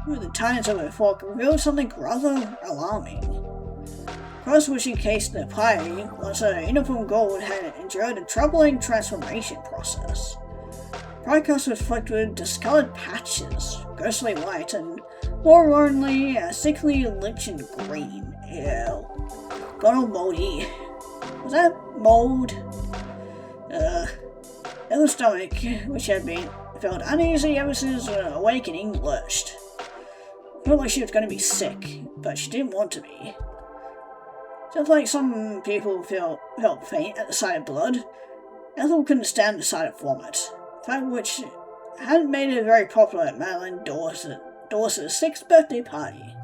with the tines of a fork, revealed something rather alarming. Across which encased the pie, once her uniform gold had endured a troubling transformation process. Pie crust was flecked with discolored patches, ghostly white, and more worryingly, a sickly lichened green. Ew. Got all moldy. Was that mold? Ethel's stomach, which had been felt uneasy ever since her awakening, lurched. Felt like she was going to be sick, but she didn't want to be. Just like some people felt faint at the sight of blood, Ethel couldn't stand the sight of vomit, a fact which hadn't made her very popular at Madeline Dawes' 6th birthday party.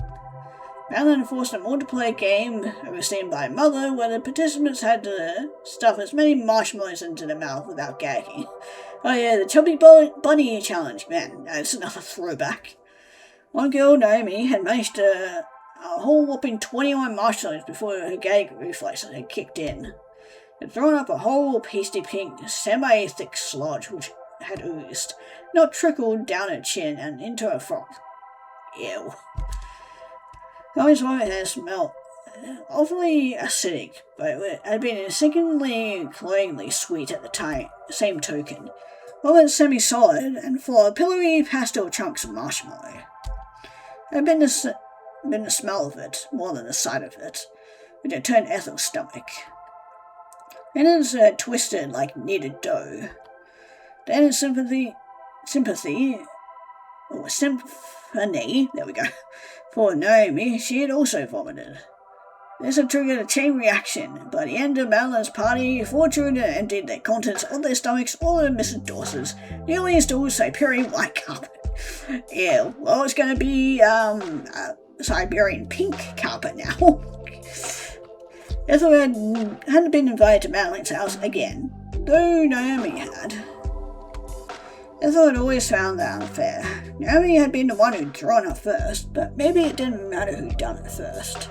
Madeline forced a multiplayer game overseen by Mother where the participants had to stuff as many marshmallows into their mouth without gagging. Oh yeah, the Chubby Bunny Challenge, man, that's another throwback. One girl, Naomi, had managed a whole whopping 21 marshmallows before her gag reflexes had kicked in. Had thrown up a whole pasty pink, semi-thick sludge which had oozed, not trickled down her chin and into her frock. Ew. Naomi's vomit had smelled awfully acidic, but it had been sickeningly, cloyingly sweet at the same token. Vomit semi-solid and full of pillowy pastel chunks of marshmallow. It had been the smell of it, more than the sight of it, which had turned Ethel's stomach. Innards had twisted like kneaded dough. Then in symphony, there we go, for Naomi, she had also vomited. This had triggered a chain reaction. By the end of Madeline's party, 4 children emptied their contents of their stomachs all over Mrs. Dawes' newly installed Siberian white carpet. Yeah, well, it's going to be Siberian pink carpet now. Ethel hadn't been invited to Madeline's house again, though Naomi had. Ethel had always found that unfair. Naomi had been the one who'd thrown her first, but maybe it didn't matter who'd done it first.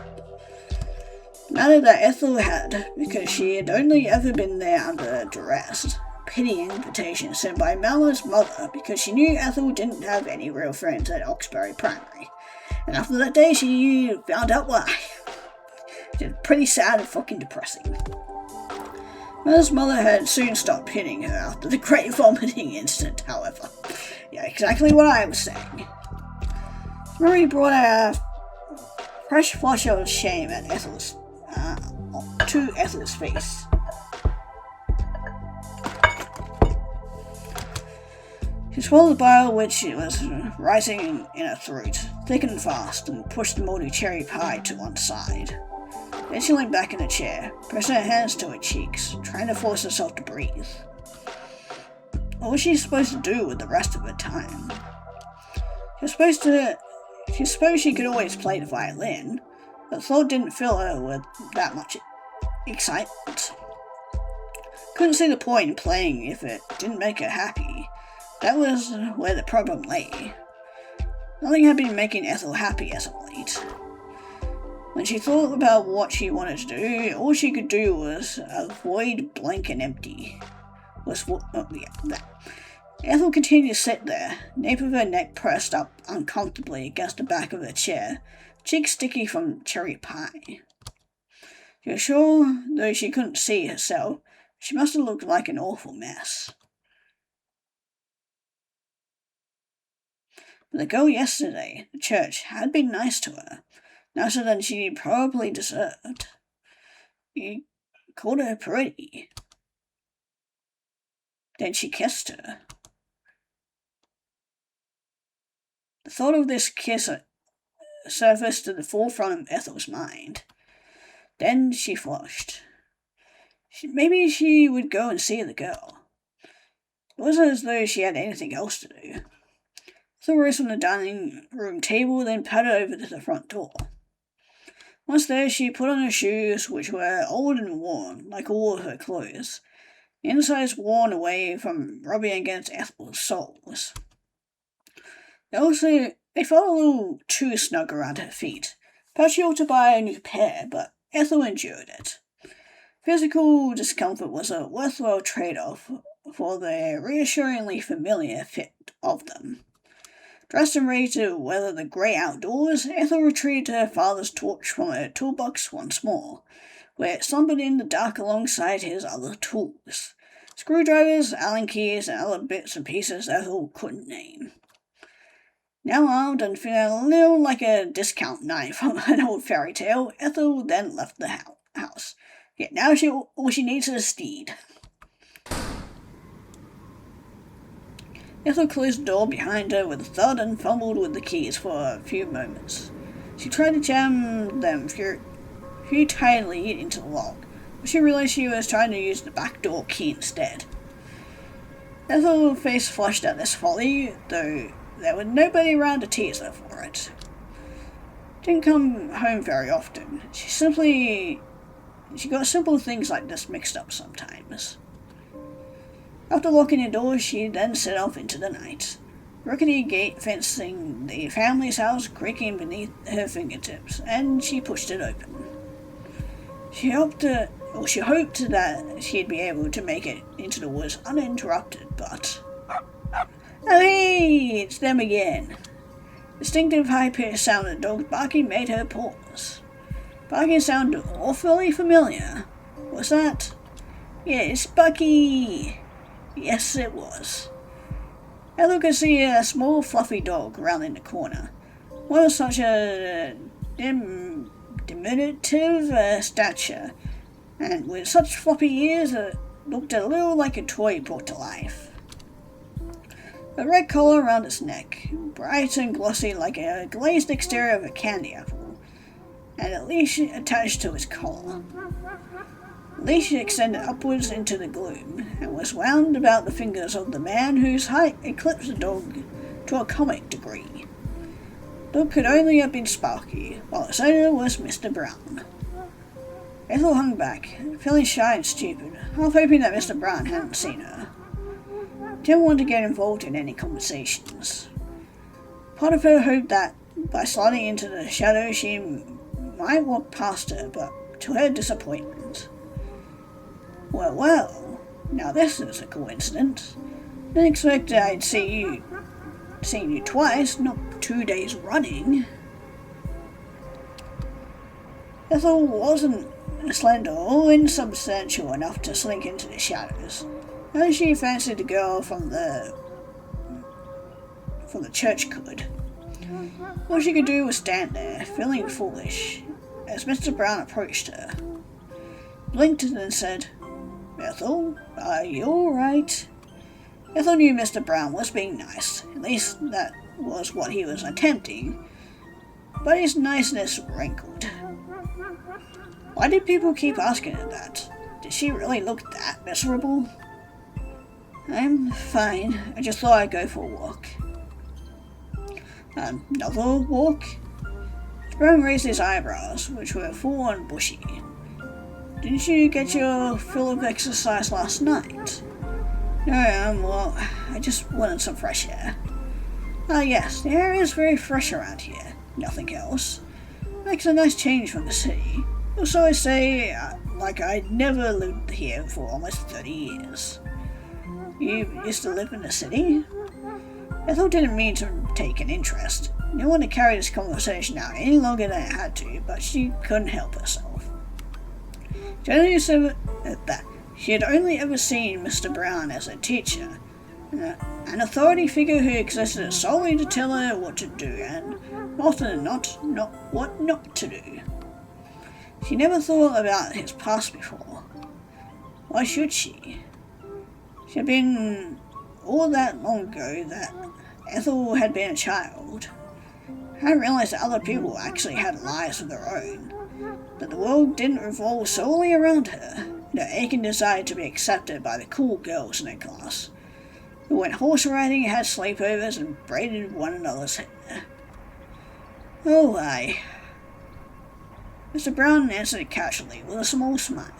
It mattered that Ethel had, because she had only ever been there under duress. Pity invitation sent by Madeline's mother because she knew Ethel didn't have any real friends at Oxbury Primary. And after that day she found out why. It was pretty sad and fucking depressing. Madeline's mother had soon stopped hitting her after the great vomiting incident, however. Yeah, exactly what I was saying. Marie brought a fresh flush of shame at to Ethel's face. She swallowed the bile which was rising in her throat, thick and fast, and pushed the moldy cherry pie to one side. Then she leaned back in the chair, pressing her hands to her cheeks, trying to force herself to breathe. What was she supposed to do with the rest of her time? She supposed she could always play the violin, but the thought didn't fill her with that much excitement. Couldn't see the point in playing if it didn't make her happy. That was where the problem lay. Nothing had been making Ethel happy as of late. When she thought about what she wanted to do, all she could do was avoid blank and empty. Ethel continued to sit there, nape of her neck pressed up uncomfortably against the back of her chair, cheeks sticky from cherry pie. She was sure, though she couldn't see herself, she must have looked like an awful mess. But the girl yesterday, the church, had been nice to her, nicer than she probably deserved. He called her pretty. Then she kissed her. The thought of this kiss surfaced to the forefront of Ethel's mind. Then she flushed. Maybe she would go and see the girl. It wasn't as though she had anything else to do. Ethel rose from the dining room table, then padded over to the front door. Once there, she put on her shoes, which were old and worn, like all of her clothes. The insides worn away from rubbing against Ethel's soles. They felt a little too snug around her feet. Perhaps she ought to buy a new pair, but Ethel endured it. Physical discomfort was a worthwhile trade-off for the reassuringly familiar fit of them. Dressed and ready to weather the grey outdoors, Ethel retrieved her father's torch from her toolbox once more, where it slumbered in the dark alongside his other tools. Screwdrivers, Allen keys, and other bits and pieces Ethel couldn't name. Now armed and feeling a little like a discount knife from an old fairy tale, Ethel then left the house. Yet now all she needs is a steed. Ethel closed the door behind her with a thud and fumbled with the keys for a few moments. She tried to jam them futilely into the lock, She realized she was trying to use the back door key instead. Ethel's face flushed at this folly, though there was nobody around to tease her for it. Didn't come home very often. She got simple things like this mixed up sometimes. After locking the door, she then set off into the night. Rickety gate fencing the family's house creaking beneath her fingertips, and she pushed it open. She hoped that she'd be able to make it into the woods uninterrupted, but... Oh hey, it's them again. Distinctive high-pitched sound of the dog's barking made her pause. Barking sounded awfully familiar. Was that? Yes, Bucky! Yes, it was. Ethel could see a small fluffy dog rounding the corner. One of such a diminutive stature, and with such floppy ears it looked a little like a toy brought to life. A red collar around its neck, bright and glossy like a glazed exterior of a candy apple, and a leash attached to its collar. The leash extended upwards into the gloom, and was wound about the fingers of the man whose height eclipsed the dog to a comic degree. The dog could only have been Sparky, while its owner was Mr. Brown. Ethel hung back, feeling shy and stupid, half hoping that Mr. Brown hadn't seen her. Didn't want to get involved in any conversations. Part of her hoped that, by sliding into the shadow, she might walk past her, but to her disappointment. Well, now this is a coincidence. Didn't expect I'd seen you twice, not 2 days running. Ethel wasn't slender or insubstantial enough to slink into the shadows, as she fancied the girl from the church could. All she could do was stand there, feeling foolish, as Mr. Brown approached her. Blinked and said, "Ethel, are you all right?" Ethel knew Mr. Brown was being nice, at least that was what he was attempting, but his niceness rankled. Why did people keep asking her that? Did she really look that miserable? "I'm fine. I just thought I'd go for a walk." "Another walk?" Brown raised his eyebrows, which were full and bushy. "Didn't you get your fill of exercise last night?" "No, well, I just wanted some fresh air." "Ah, yes, the air is very fresh around here. Nothing else. Makes a nice change from the city. So I say, like I'd never lived here for almost 30 years. You used to live in the city?" Ethel didn't mean to take an interest. Didn't want to carry this conversation out any longer than it had to, but she couldn't help herself. She had only ever seen Mr. Brown as a teacher, an authority figure who existed solely to tell her what to do and, often than not what not to do. She never thought about his past before. Why should she? She had been all that long ago that Ethel had been a child. I hadn't realized that other people actually had lives of their own, that the world didn't revolve solely around her, and her aching desire to be accepted by the cool girls in her class, who went horse riding, had sleepovers, and braided one another's hair. "Oh, aye." Mr. Brown answered casually with a small smile.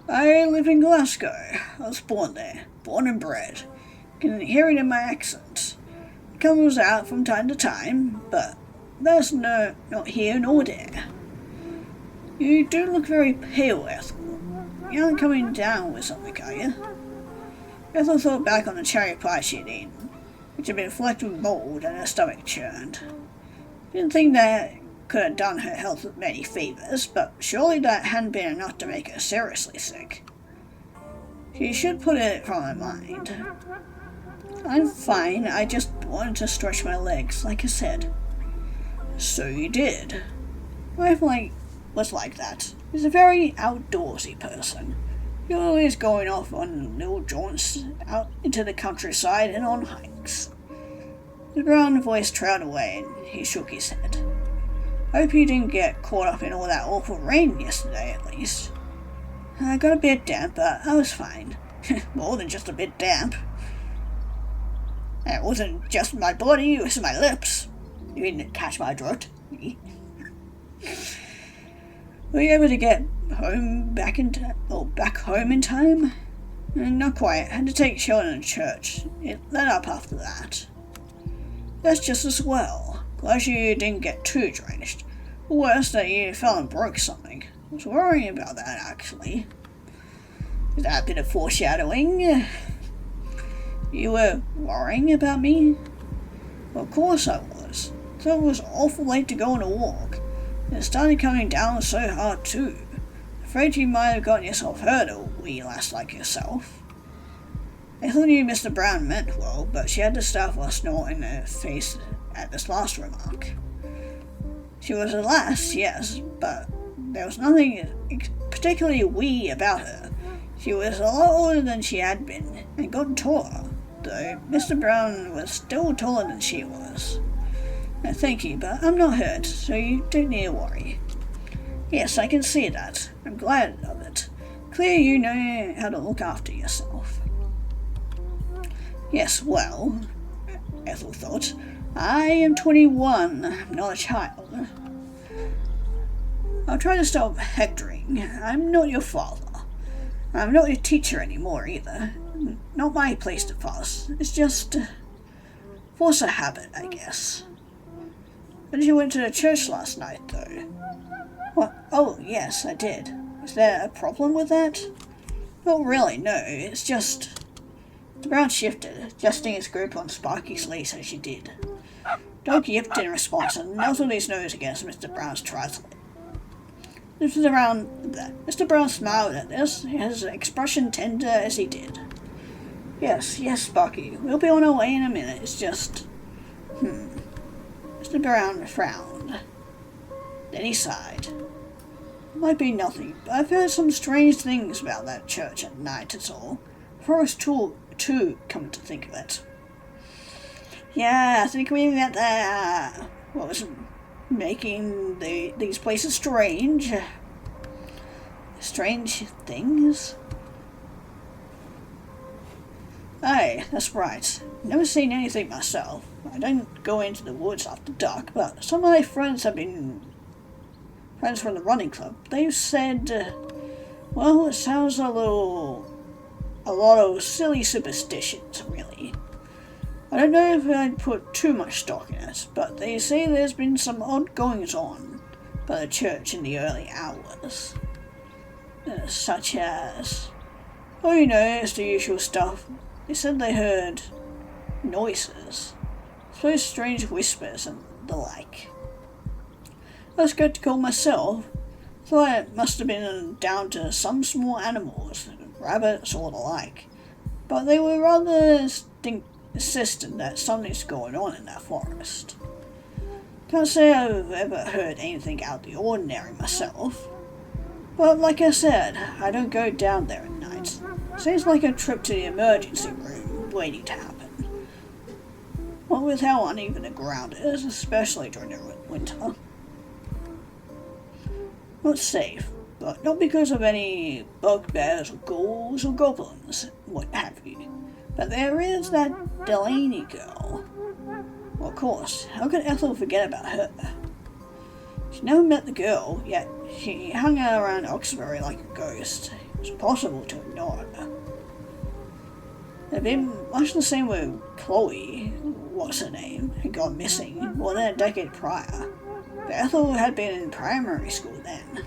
"I live in Glasgow. I was born there, born and bred. Can hear it in my accent. It comes out from time to time, but that's not here nor there. You do look very pale, Ethel. You aren't coming down with something, are you?" Ethel thought back on the cherry pie she had eaten, which had been flecked with mold and her stomach churned. Didn't think that could have done her health many favours, but surely that hadn't been enough to make her seriously sick. She should put it from her mind. "I'm fine, I just wanted to stretch my legs, like I said." "So you did." Wife was like that. He's a very outdoorsy person. You're always going off on little jaunts out into the countryside and on hikes. The brown voice trailed away and he shook his head. Hope you didn't get caught up in all that awful rain yesterday, at least. I got a bit damp, but I was fine. More than just a bit damp. It wasn't just my body, it was my lips. You didn't catch my drift. Were you able to get home back home in time? Not quite. I had to take Sheldon to church. It let up after that. That's just as well. Glad you didn't get too drenched. Worse, that you fell and broke something. I was worrying about that, actually. Is that a bit of foreshadowing? You were worrying about me? Well, of course I was. So it was awful late to go on a walk. And it started coming down so hard too. Afraid you might have gotten yourself hurt a wee lass like yourself. Ethel knew Mr. Brown meant well, but she had to start a snort in her face at this last remark. She was a lass, yes, but there was nothing particularly wee about her. She was a lot older than she had been, and gotten taller, though Mr. Brown was still taller than she was. Thank you, but I'm not hurt, so you don't need to worry. Yes, I can see that. I'm glad of it. Clear you know how to look after yourself. Yes, well, Ethel thought, I am 21, I'm not a child. I'll try to stop hectoring. I'm not your father. I'm not your teacher anymore, either. Not my place to fuss. It's just force of habit, I guess. But you went to the church last night, though. What? Oh, yes, I did. Is there a problem with that? Not really, no. It's just... The Brown shifted, adjusting his grip on Sparky's leash as she did. Dog yipped in response and nuzzled his nose against Mr. Brown's trouser. Mr. Brown smiled at this, his expression tender as he did. Yes, Sparky. We'll be on our way in a minute. It's just... Mr. Brown frowned. Then he sighed. Might be nothing, but I've heard some strange things about that church at night, it's all. Forrest too, come to think of it. Yeah, I think we met that, what was making these places strange. Strange things? Aye, that's right. Never seen anything myself. I don't go into the woods after dark, but some of my friends have been friends from the running club. They've said, well, it sounds a lot of silly superstitions, really. I don't know if I'd put too much stock in it, but they say there's been some odd goings-on by the church in the early hours. Such as... Oh, you know, it's the usual stuff. They said they heard noises, suppose strange whispers and the like. I was skeptical myself. Thought it must have been down to some small animals, rabbits or the like, but they were rather insistent that something's going on in that forest. Can't say I've ever heard anything out of the ordinary myself, but like I said, I don't go down there at night. Seems like a trip to the emergency room waiting to happen. What with how uneven the ground is, especially during the winter. Not safe, but not because of any bugbears or ghouls or goblins, what have you. But there is that Delaney girl. Well, of course, how could Ethel forget about her? She never met the girl, yet she hung out around Oxbury like a ghost. It was impossible to ignore her. It had been much the same with Chloe, what's her name, had gone missing more than a decade prior. But Ethel had been in primary school then.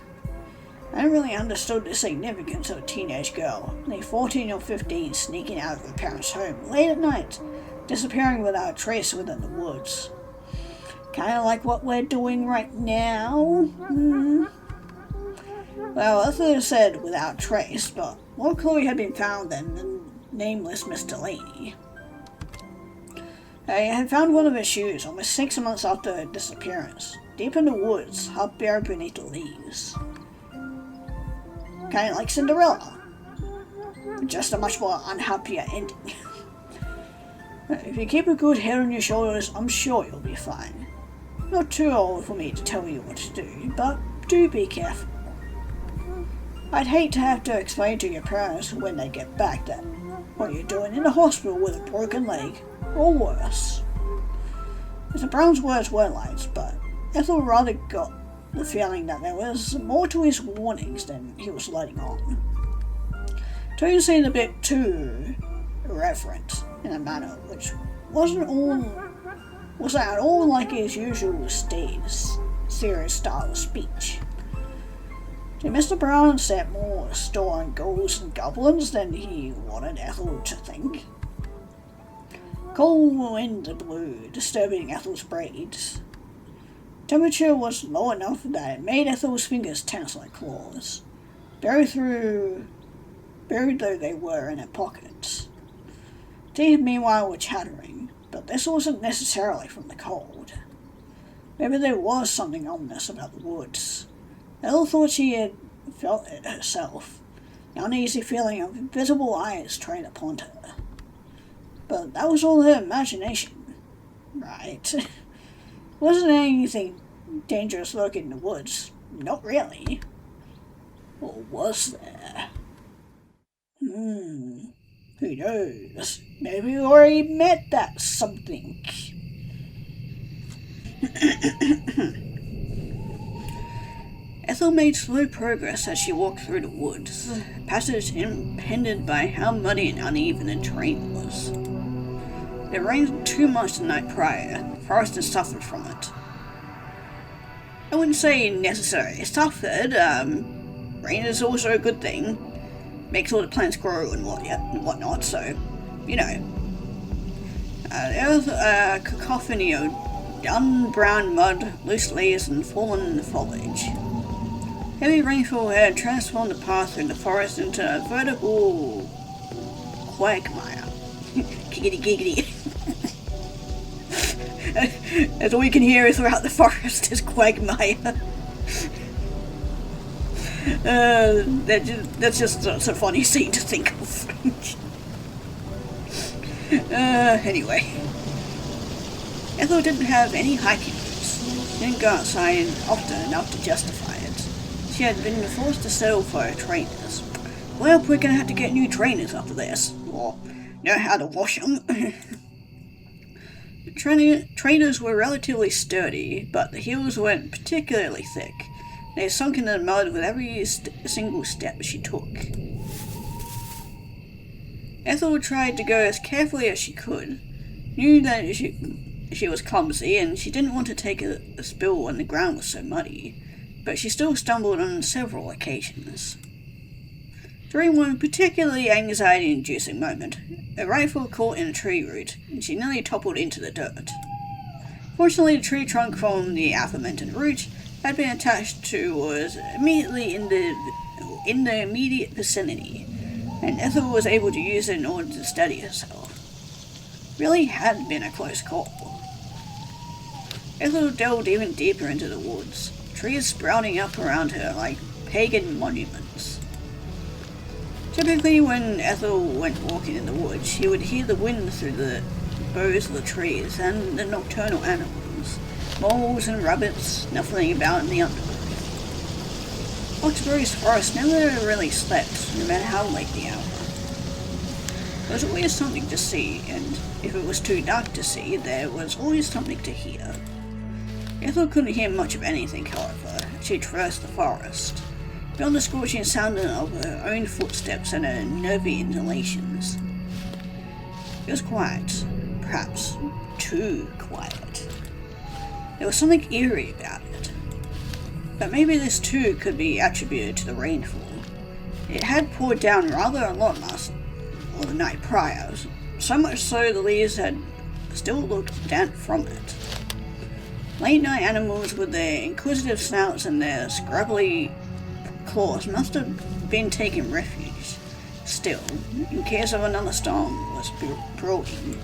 I hadn't really understood the significance of a teenage girl, only 14 or 15, sneaking out of her parents' home late at night, disappearing without a trace within the woods. Kinda like what we're doing right now. Well, Ethel said without trace, but more Chloe had been found than the nameless Miss Delaney. I had found one of her shoes almost 6 months after her disappearance, deep in the woods, half buried beneath the leaves. Kinda like Cinderella. Just a much more unhappier ending. If you keep a good head on your shoulders, I'm sure you'll be fine. Not too old for me to tell you what to do, but do be careful. I'd hate to have to explain to your parents when they get back that what you're doing in the hospital with a broken leg, or worse. Mr. Brown's words were light, but Ethel rather got the feeling that there was more to his warnings than he was letting on. Tony seemed a bit too irreverent in a manner which wasn't at all like his usual staid, serious style of speech. Did Mr. Brown set more store on ghouls and goblins than he wanted Ethel to think? Cold wind blew, disturbing Ethel's braids. Temperature was low enough that it made Ethel's fingers tense like claws, buried though they were in her pockets. Teeth meanwhile were chattering, but this wasn't necessarily from the cold. Maybe there was something ominous about the woods. Ethel thought she had felt it herself, the uneasy feeling of invisible eyes trained upon her. But that was all her imagination, right? Wasn't anything dangerous lurking in the woods. Not really. Or was there? Who knows? Maybe we already met that something. Ethel made slow progress as she walked through the woods, a passage impeded by how muddy and uneven the terrain was. It rained too much the night prior. The forest had suffered from it. I wouldn't say necessarily suffered. Rain is also a good thing. Makes all the plants grow and whatnot, so, you know. There was a cacophony of dun brown mud, loose leaves, and fallen foliage. Heavy rainfall had transformed the path through the forest into a veritable quagmire. Giggity giggity. That's all you can hear throughout the forest is quagmire. That's just a funny scene to think of. Anyway. Ethel didn't have any hiking boots. She didn't go outside often enough to justify it. She had been forced to settle for her trainers. Well, we're gonna have to get new trainers after this, or know how to wash them. The trainers were relatively sturdy, but the heels weren't particularly thick. They sunk into the mud with every single step she took. Ethel tried to go as carefully as she could, knew that she was clumsy and she didn't want to take a spill when the ground was so muddy, but she still stumbled on several occasions. During one particularly anxiety-inducing moment, a rifle caught in a tree root, and she nearly toppled into the dirt. Fortunately, the tree trunk from the aforementioned root had been attached to was immediately in the immediate vicinity, and Ethel was able to use it in order to steady herself. Really had been a close call. Ethel delved even deeper into the woods, trees sprouting up around her like pagan monuments. Typically, when Ethel went walking in the woods, she would hear the wind through the boughs of the trees and the nocturnal animals, moles and rabbits snuffling about in the underwood. Oxbury's forest never really slept, no matter how late the hour. There was always something to see, and if it was too dark to see, there was always something to hear. Ethel couldn't hear much of anything, however, as she traversed the forest, beyond the scorching sound of her own footsteps and her nervy inhalations. It was quiet, perhaps too quiet. There was something eerie about it. But maybe this too could be attributed to the rainfall. It had poured down rather a lot the night prior, so much so the leaves had still looked damp from it. Late night animals with their inquisitive snouts and their scrabbly claws must have been taking refuge, still, in case of another storm was brewing.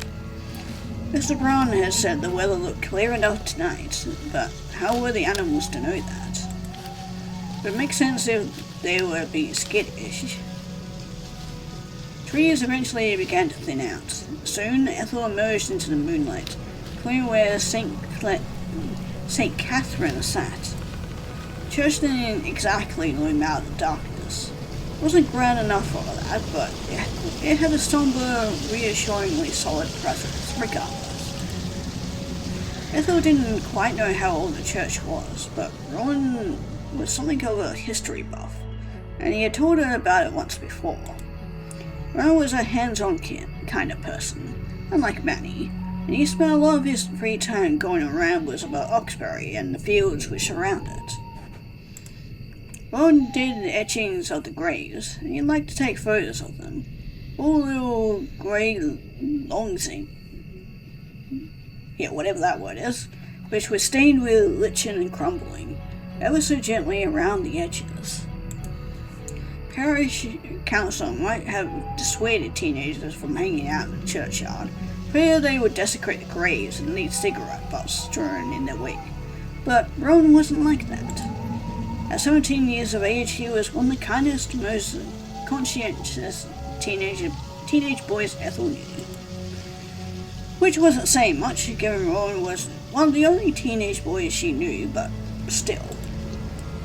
Mr. Brown had said the weather looked clear enough tonight, but how were the animals to know that? It would make sense if they were being skittish. Trees eventually began to thin out. Soon Ethel emerged into the moonlight, clear where St. St. Catherine sat. The church didn't exactly loom out of the darkness. It wasn't grand enough for that, but it had a somber, reassuringly solid presence, regardless. Ethel didn't quite know how old the church was, but Rowan was something of a history buff, and he had told her about it once before. Rowan was a hands-on kind of person, unlike Manny, and he spent a lot of his free time going on rambles about Oxbury and the fields which surround it. Rowan did etchings of the graves, and he liked to take photos of them. All little grey longsing, whatever that word is, which were stained with lichen and crumbling, ever so gently around the edges. Parish council might have dissuaded teenagers from hanging out in the churchyard, fear they would desecrate the graves and leave cigarette butts strewn in their wake, but Rowan wasn't like that. At 17 years of age, he was one of the kindest, most conscientious teenage boys Ethel knew. Which wasn't saying much, given Rowan was one of the only teenage boys she knew, but still.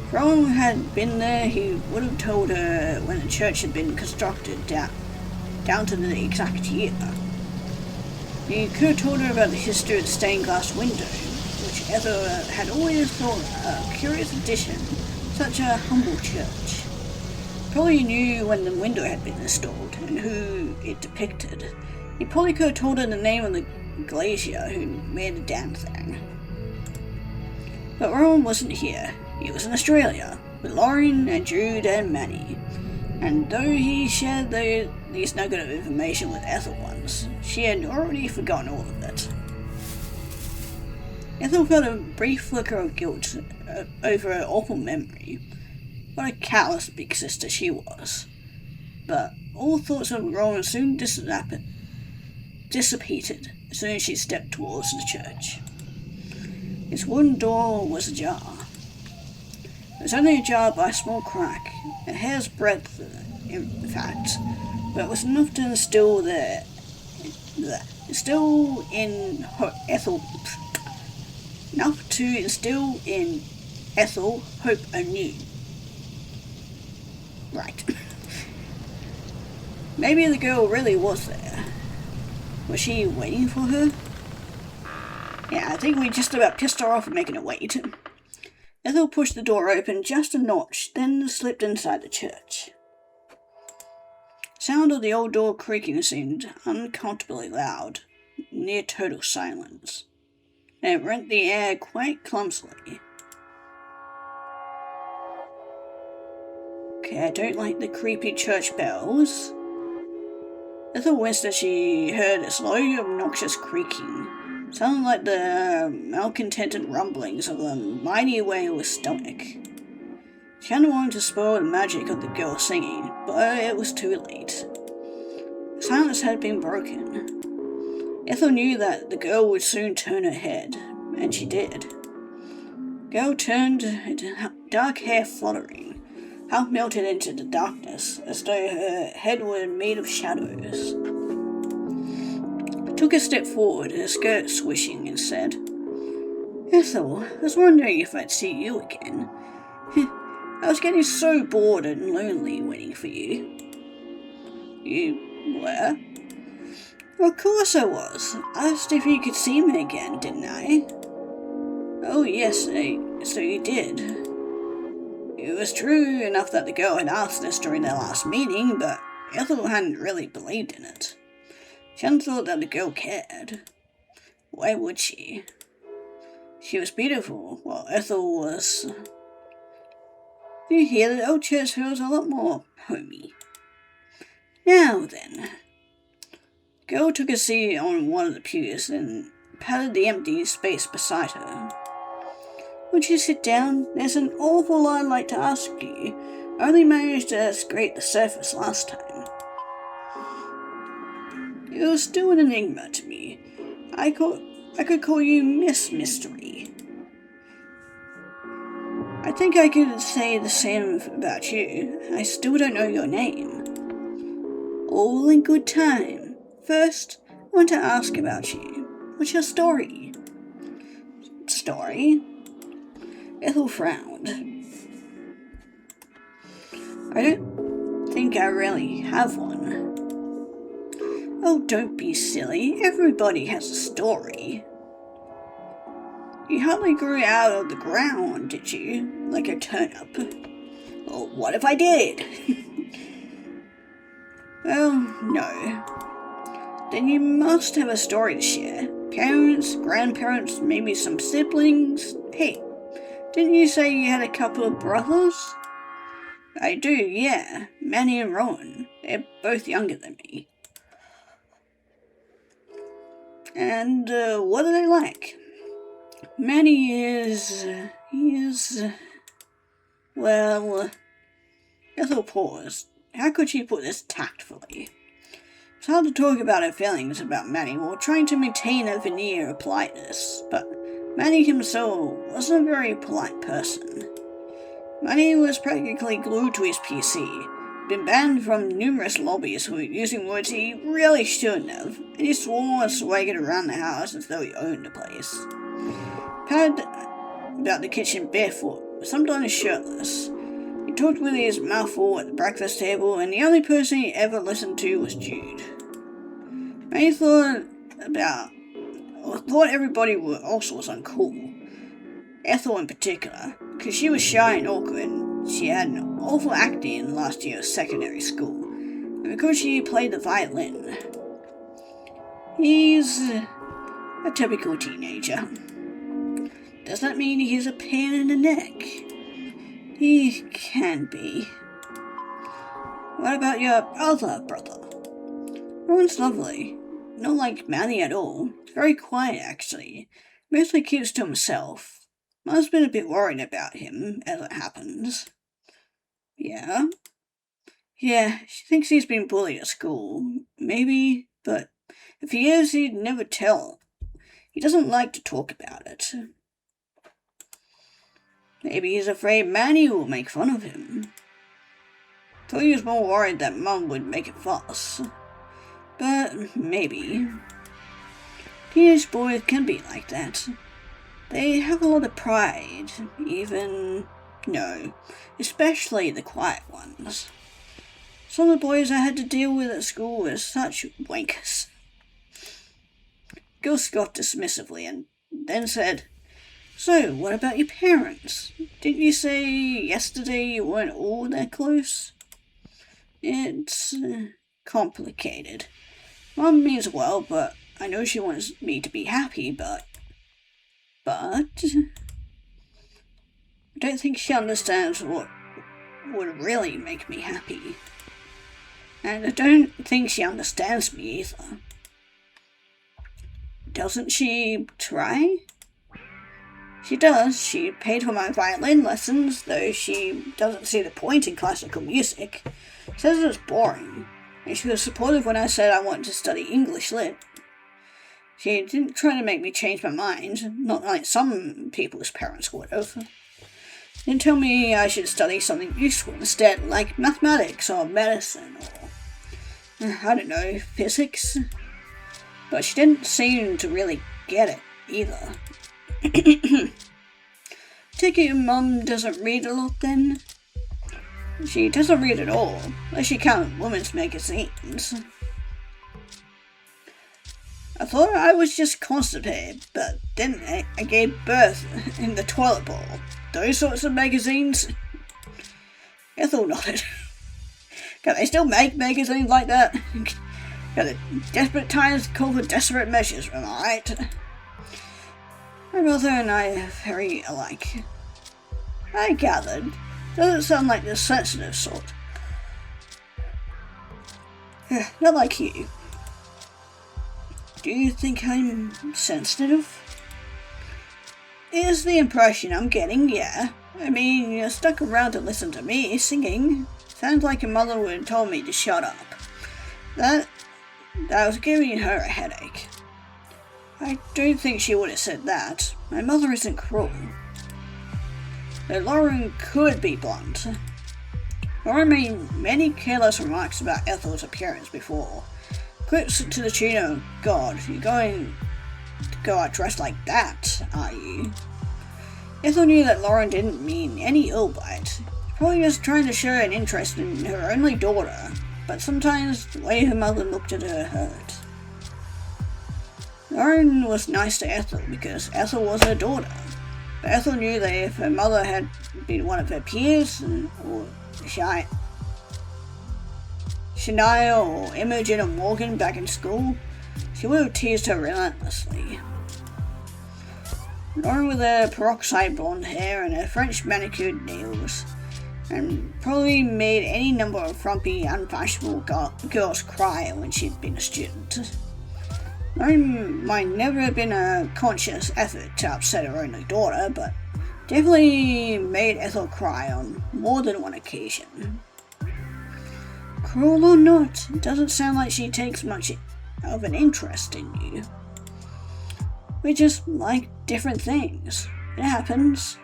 If Rowan had been there, he would have told her when the church had been constructed down to the exact year. He could have told her about the history of the stained glass window, which Ethel had always thought a curious addition to such a humble church. Probably knew when the window had been installed and who it depicted. He probably could have told her the name of the glazier who made the damn thing. But Rowan wasn't here. He was in Australia, with Lauren and Jude and Manny. And though he shared these nuggets of information with Ethel once, she had already forgotten all of it. Ethel felt a brief flicker of guilt over her awful memory. What a callous big sister she was. But all thoughts of Rowan soon dissipated as soon as she stepped towards the church. Its wooden door was ajar. It was only ajar by a small crack, a hair's breadth, in fact, but it was enough to instill in Ethel hope anew. Right. Maybe the girl really was there. Was she waiting for her? Yeah, I think we just about pissed her off for making her wait. Ethel pushed the door open just a notch, then slipped inside the church. The sound of the old door creaking seemed uncomfortably loud, near total silence, and it rent the air quite clumsily. Okay, I don't like the creepy church bells. Ethel winced as she heard a slow, obnoxious creaking. It sounded like the malcontented rumblings of a mighty whale's stomach. She hadn't wanted to spoil the magic of the girl singing, but it was too late. The silence had been broken. Ethel knew that the girl would soon turn her head, and she did. The girl turned, her dark hair fluttering, half melted into the darkness, as though her head were made of shadows. Took a step forward, her skirt swishing, and said, "Ethel, I was wondering if I'd see you again. I was getting so bored and lonely waiting for you." "You were?" "Of course I was. I asked if you could see me again, didn't I?" "Oh yes, so you did." It was true enough that the girl had asked this during their last meeting, but Ethel hadn't really believed in it. She hadn't thought that the girl cared. Why would she? She was beautiful, while Ethel was... You hear that old church feels a lot more homey. Now then. The girl took a seat on one of the pews and patted the empty space beside her. "Would you sit down? There's an awful lot I'd like to ask you. I only managed to scrape the surface last time." "You're still an enigma to me. I could call you Miss Mystery." "I think I could say the same about you. I still don't know your name." "All in good time. First, I want to ask about you. What's your story?" story? Ethel frowned. I don't think I really have one. Oh, don't be silly. Everybody has a story. You hardly grew out of the ground, did you? Like a turnip. Well, what if I did? Well, no. Then you must have a story to share. Parents, grandparents, maybe some siblings. Hey, didn't you say you had a couple of brothers? I do, yeah. Manny and Rowan. They're both younger than me. And, what are they like? Manny is... Well... Ethel paused. How could she put this tactfully? It's hard to talk about her feelings about Manny while trying to maintain a veneer of politeness, but Manny himself wasn't a very polite person. Manny was practically glued to his PC, been banned from numerous lobbies for using words he really shouldn't have, and he swore and swaggered around the house as though he owned the place. Padded about the kitchen barefoot, sometimes shirtless. He talked with his mouth full at the breakfast table, and the only person he ever listened to was Jude. Manny thought everybody also was uncool. Ethel in particular, because she was shy and awkward, and she had an awful acting in last year of secondary school, and because she played the violin. He's a typical teenager. Does that mean he's a pain in the neck? He can be. What about your other brother? Rowan's lovely. Not like Manny at all. Very quiet, actually. Mostly keeps to himself. Mother's been a bit worried about him, as it happens. Yeah? Yeah, she thinks he's been bullied at school. Maybe, but if he is, he'd never tell. He doesn't like to talk about it. Maybe he's afraid Manny will make fun of him. Thought he was more worried that Mum would make a fuss. But maybe. Teenage boys can be like that. They have a lot of pride, especially the quiet ones. Some of the boys I had to deal with at school were such wankers. Girl scoffed dismissively and then said, "So, what about your parents? Didn't you say yesterday you weren't all that close?" It's complicated. Mum means well, but I know she wants me to be happy, but I don't think she understands what would really make me happy. And I don't think she understands me either. Doesn't she try? She does. She paid for my violin lessons, though she doesn't see the point in classical music. Says it's boring, and she was supportive when I said I wanted to study English Lit. She didn't try to make me change my mind, not like some people's parents would have. Didn't tell me I should study something useful instead, like mathematics or medicine or, I don't know, physics. But she didn't seem to really get it either. Take it your mum doesn't read a lot then? She doesn't read at all, unless you count women's magazines. I thought I was just constipated, but then I gave birth in the toilet bowl. Those sorts of magazines? Ethel nodded. Can they still make magazines like that? Got the desperate times call for desperate measures, am I right? My mother and I are very alike. I gathered. Doesn't sound like the sensitive sort. Not like you. Do you think I'm sensitive? Is the impression I'm getting, yeah. I mean, you're stuck around to listen to me singing. Sounds like your mother would have told me to shut up. That was giving her a headache. I don't think she would have said that. My mother isn't cruel. But Lauren could be blunt. Lauren made many careless remarks about Ethel's appearance before. Quips to the tune of, "God, you're going to go out dressed like that, are you?" Ethel knew that Lauren didn't mean any ill by it. Probably just trying to show an interest in her only daughter, but sometimes the way her mother looked at her hurt. Lauren was nice to Ethel because Ethel was her daughter, but Ethel knew that if her mother had been one of her peers, or Shania or Imogen or Morgan back in school, she would have teased her relentlessly. Lauren with her peroxide blonde hair and her French manicured nails, and probably made any number of frumpy, unfashionable girls cry when she'd been a student. Lauren might never have been a conscious effort to upset her only daughter, but definitely made Ethel cry on more than one occasion. Cruel or not, it doesn't sound like she takes much of an interest in you. We just like different things. It happens.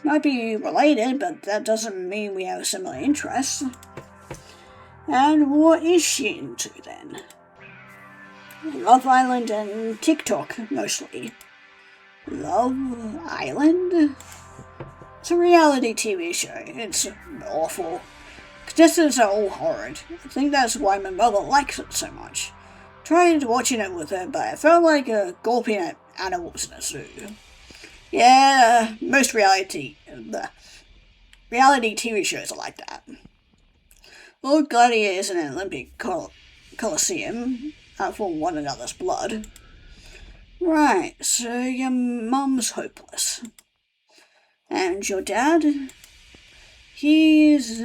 Might be related, but that doesn't mean we have similar interests. And what is she into then? Love Island and TikTok, mostly. Love Island? It's a reality TV show. It's awful. Contestants are all horrid. I think that's why my mother likes it so much. Tried watching it with her, but it felt like gulping at animals in a zoo. Yeah, most reality TV shows are like that. Lord Gladiator is an Olympic Coliseum for one another's blood. Right, so your mum's hopeless. And your dad? He's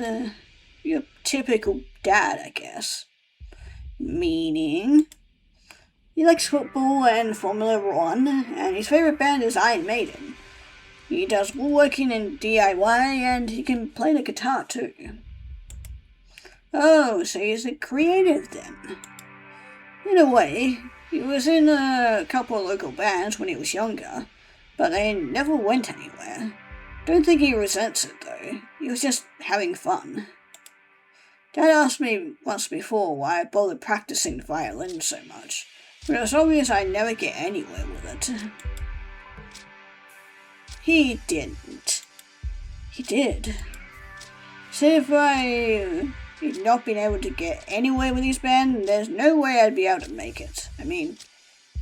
your typical dad, I guess. Meaning, he likes football and Formula One, and his favourite band is Iron Maiden. He does woodworking and DIY, and he can play the guitar too. Oh, so he's a creative then. In a way, he was in a couple of local bands when he was younger, but they never went anywhere. Don't think he resents it though, he was just having fun. Dad asked me once before why I bothered practicing the violin so much, but it was obvious I'd never get anywhere with it. He didn't. He did. Said if I had not been able to get anywhere with his band, there's no way I'd be able to make it. I mean,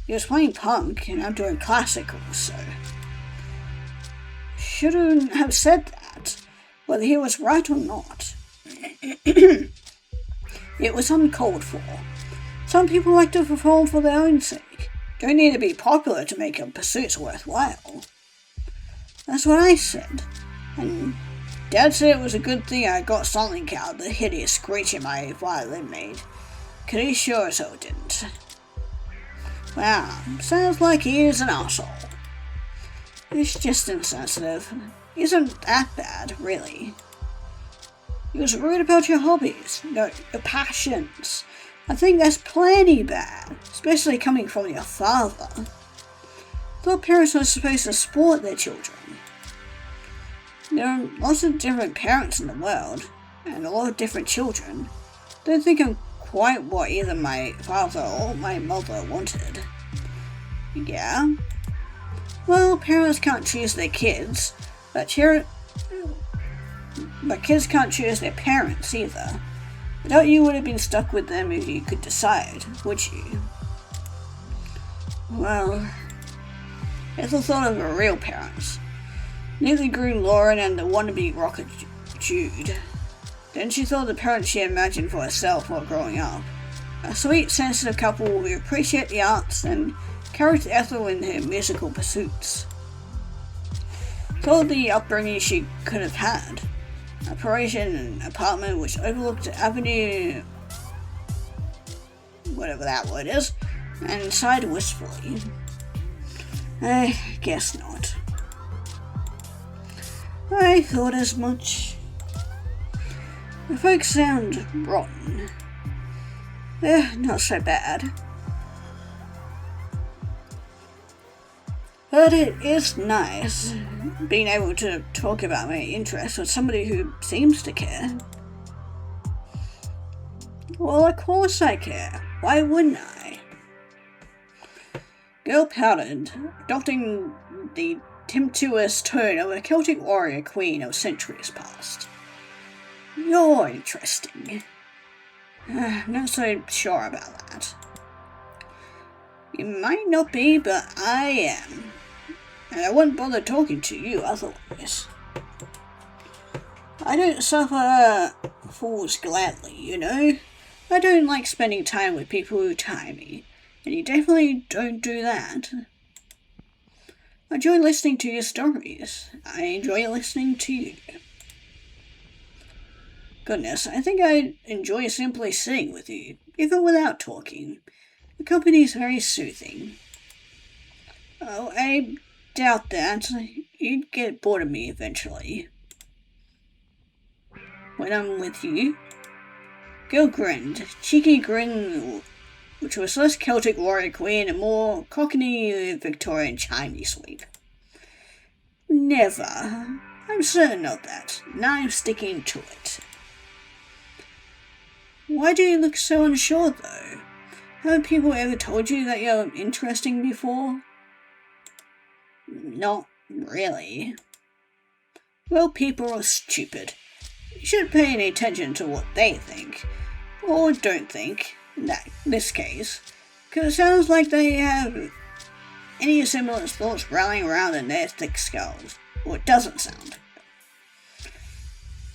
he was playing punk and I'm doing classical, so... Shouldn't have said that, whether he was right or not. It was uncalled for. Some people like to perform for their own sake. Don't need to be popular to make your pursuits worthwhile. That's what I said. And Dad said it was a good thing I got something out of the hideous screeching my violin made, 'cause he sure as hell didn't. Wow, sounds like he is an arsehole. He's just insensitive. He isn't that bad, really. He was rude about your hobbies, your passions. I think that's plenty bad, especially coming from your father. Thought parents were supposed to support their children. There are lots of different parents in the world, and a lot of different children. Don't think I'm quite what either my father or my mother wanted. Yeah? Well, parents can't choose their kids, but kids can't choose their parents either. I doubt you would have been stuck with them if you could decide, would you? Well, Ethel thought of her real parents. Neatly groomed Lauren and the wannabe rocker Jude. Then she thought of the parents she imagined for herself while growing up. A sweet, sensitive couple who appreciate the arts and encouraged Ethel in her musical pursuits. Thought of the upbringing she could have had. A Parisian apartment which overlooked Avenue... whatever that word is, and sighed wistfully. I guess not. I thought as much. The folks sound rotten. They're not so bad. But it is nice being able to talk about my interests with somebody who seems to care. Well, of course I care. Why wouldn't I? Girl pouted, adopting the tempestuous tone of a Celtic warrior queen of centuries past. You're interesting. I'm not so sure about that. You might not be, but I am. And I wouldn't bother talking to you otherwise. I don't suffer fools gladly, you know. I don't like spending time with people who tire me, and you definitely don't do that. I enjoy listening to your stories. I enjoy listening to you. Goodness, I think I enjoy simply sitting with you, even without talking. The company is very soothing. Oh, I doubt that. You'd get bored of me eventually. When I'm with you. Gil grinned, cheeky grin which was less Celtic warrior queen and more Cockney Victorian chimney sweep. Never. I'm certain of that, and I'm sticking to it. Why do you look so unsure, though? Haven't people ever told you that you're interesting before? Not really. Well, people are stupid. You shouldn't pay any attention to what they think, or don't think, in this case, because it sounds like they have any similar thoughts rallying around in their thick skulls, or it doesn't sound.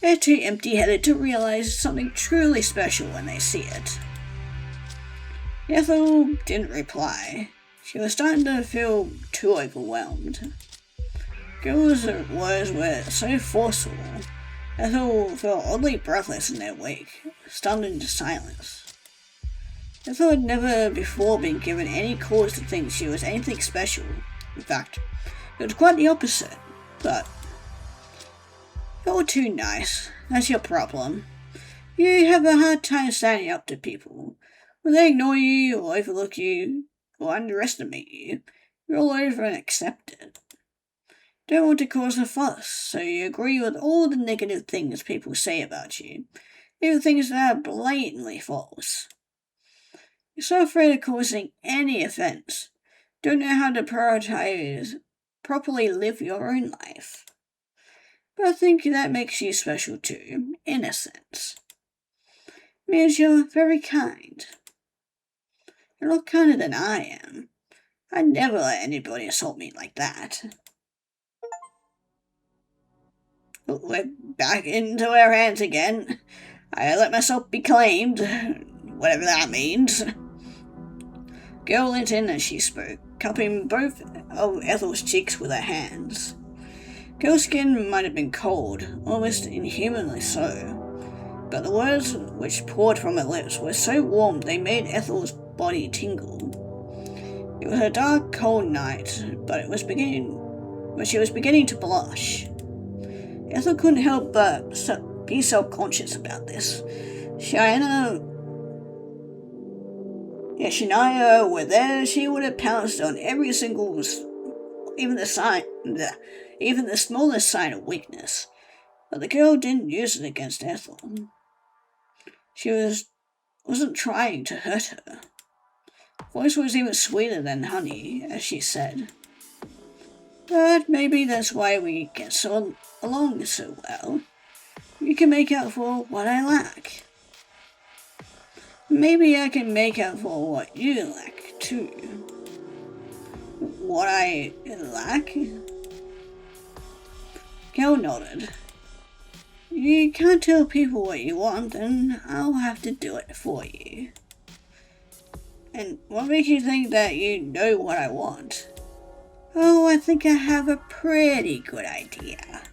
They're too empty-headed to realize something truly special when they see it. Ethel didn't reply. She was starting to feel too overwhelmed. Gil's words were so forceful, Ethel felt oddly breathless in their wake, stunned into silence. Ethel had never before been given any cause to think she was anything special. In fact, it was quite the opposite, but you're too nice. That's your problem. You have a hard time standing up to people. When they ignore you, or overlook you, or underestimate you, you're all over and accept it. Don't want to cause a fuss, so you agree with all the negative things people say about you, even things that are blatantly false. You're so afraid of causing any offense, don't know how to properly live your own life. But I think that makes you special too, in a sense. It means you're very kind. You're a lot kinder than I am. I'd never let anybody assault me like that. We're back into our hands again. I let myself be claimed, whatever that means. Gil leant in as she spoke, cupping both of Ethel's cheeks with her hands. Gil's skin might have been cold, almost inhumanly so, but the words which poured from her lips were so warm they made Ethel's body tingle. It was a dark, cold night, but she was beginning to blush. Ethel couldn't help but be self-conscious about this. Shania were there, she would have pounced on every single, even the smallest sign of weakness. But the girl didn't use it against Ethel. She wasn't trying to hurt her. Voice was even sweeter than honey, as she said. But maybe that's why we get along so well. You can make up for what I lack. Maybe I can make up for what you lack, too. What I lack? Gil nodded. You can't tell people what you want, then I'll have to do it for you. And what makes you think that you know what I want? Oh, I think I have a pretty good idea.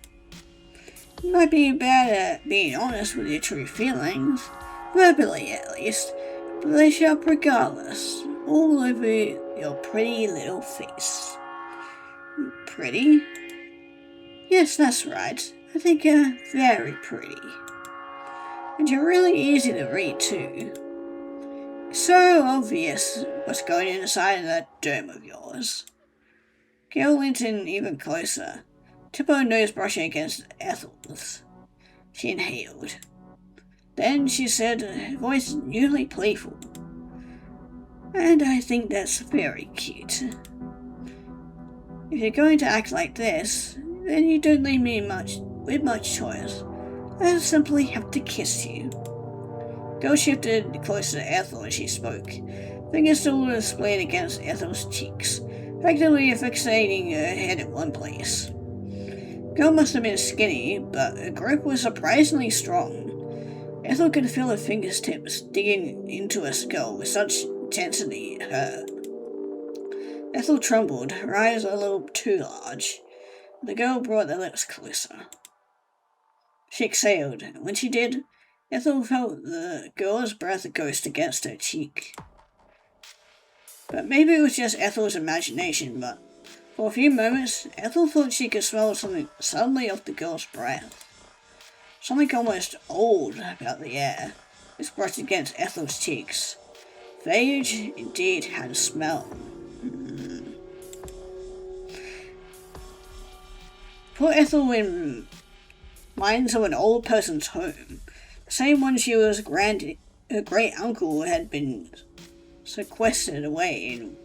You might be bad at being honest with your true feelings, verbally at least, but they show up regardless, all over your pretty little face. Pretty? Yes, that's right. I think you're very pretty. And you're really easy to read too. So obvious what's going inside of that dome of yours. Gil leaned in even closer, tip of her nose brushing against Ethel's. She inhaled. Then she said, her voice newly playful, and I think that's very cute. If you're going to act like this, then you don't leave me with much choice. I simply have to kiss you. Ghost shifted closer to Ethel as she spoke. Fingers still displayed against Ethel's cheeks, effectively fixating her head in one place. Girl must have been skinny, but her grip was surprisingly strong. Ethel could feel her fingertips digging into her skull with such intensity it hurt. Ethel trembled, her eyes a little too large. The girl brought their lips closer. She exhaled, and when she did, Ethel felt the girl's breath ghost against her cheek. But maybe it was just Ethel's imagination, but for a few moments, Ethel thought she could smell something suddenly off the girl's breath. Something almost old about the air was brushed against Ethel's cheeks. Phage indeed had a smell. Put Ethel in minds of an old person's home, the same one she was her great uncle had been sequestered away in,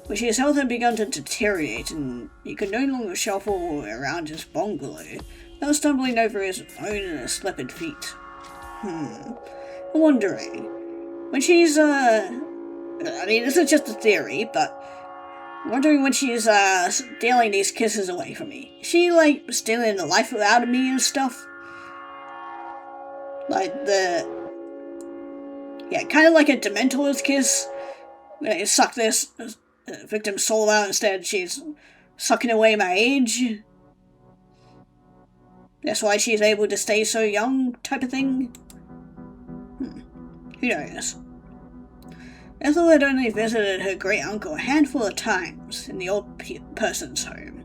which his health had begun to deteriorate and he could no longer shuffle around his bungalow without stumbling over his own slippered feet. I'm wondering, when she's, this is just a theory, but wondering when she's, stealing these kisses away from me. Is she, stealing the life out of me and stuff? Kind of like a Dementor's kiss. When they suck this victim's soul out, instead she's sucking away my age. That's why she's able to stay so young, type of thing. Who knows? Ethel had only visited her great-uncle a handful of times in the old person's home,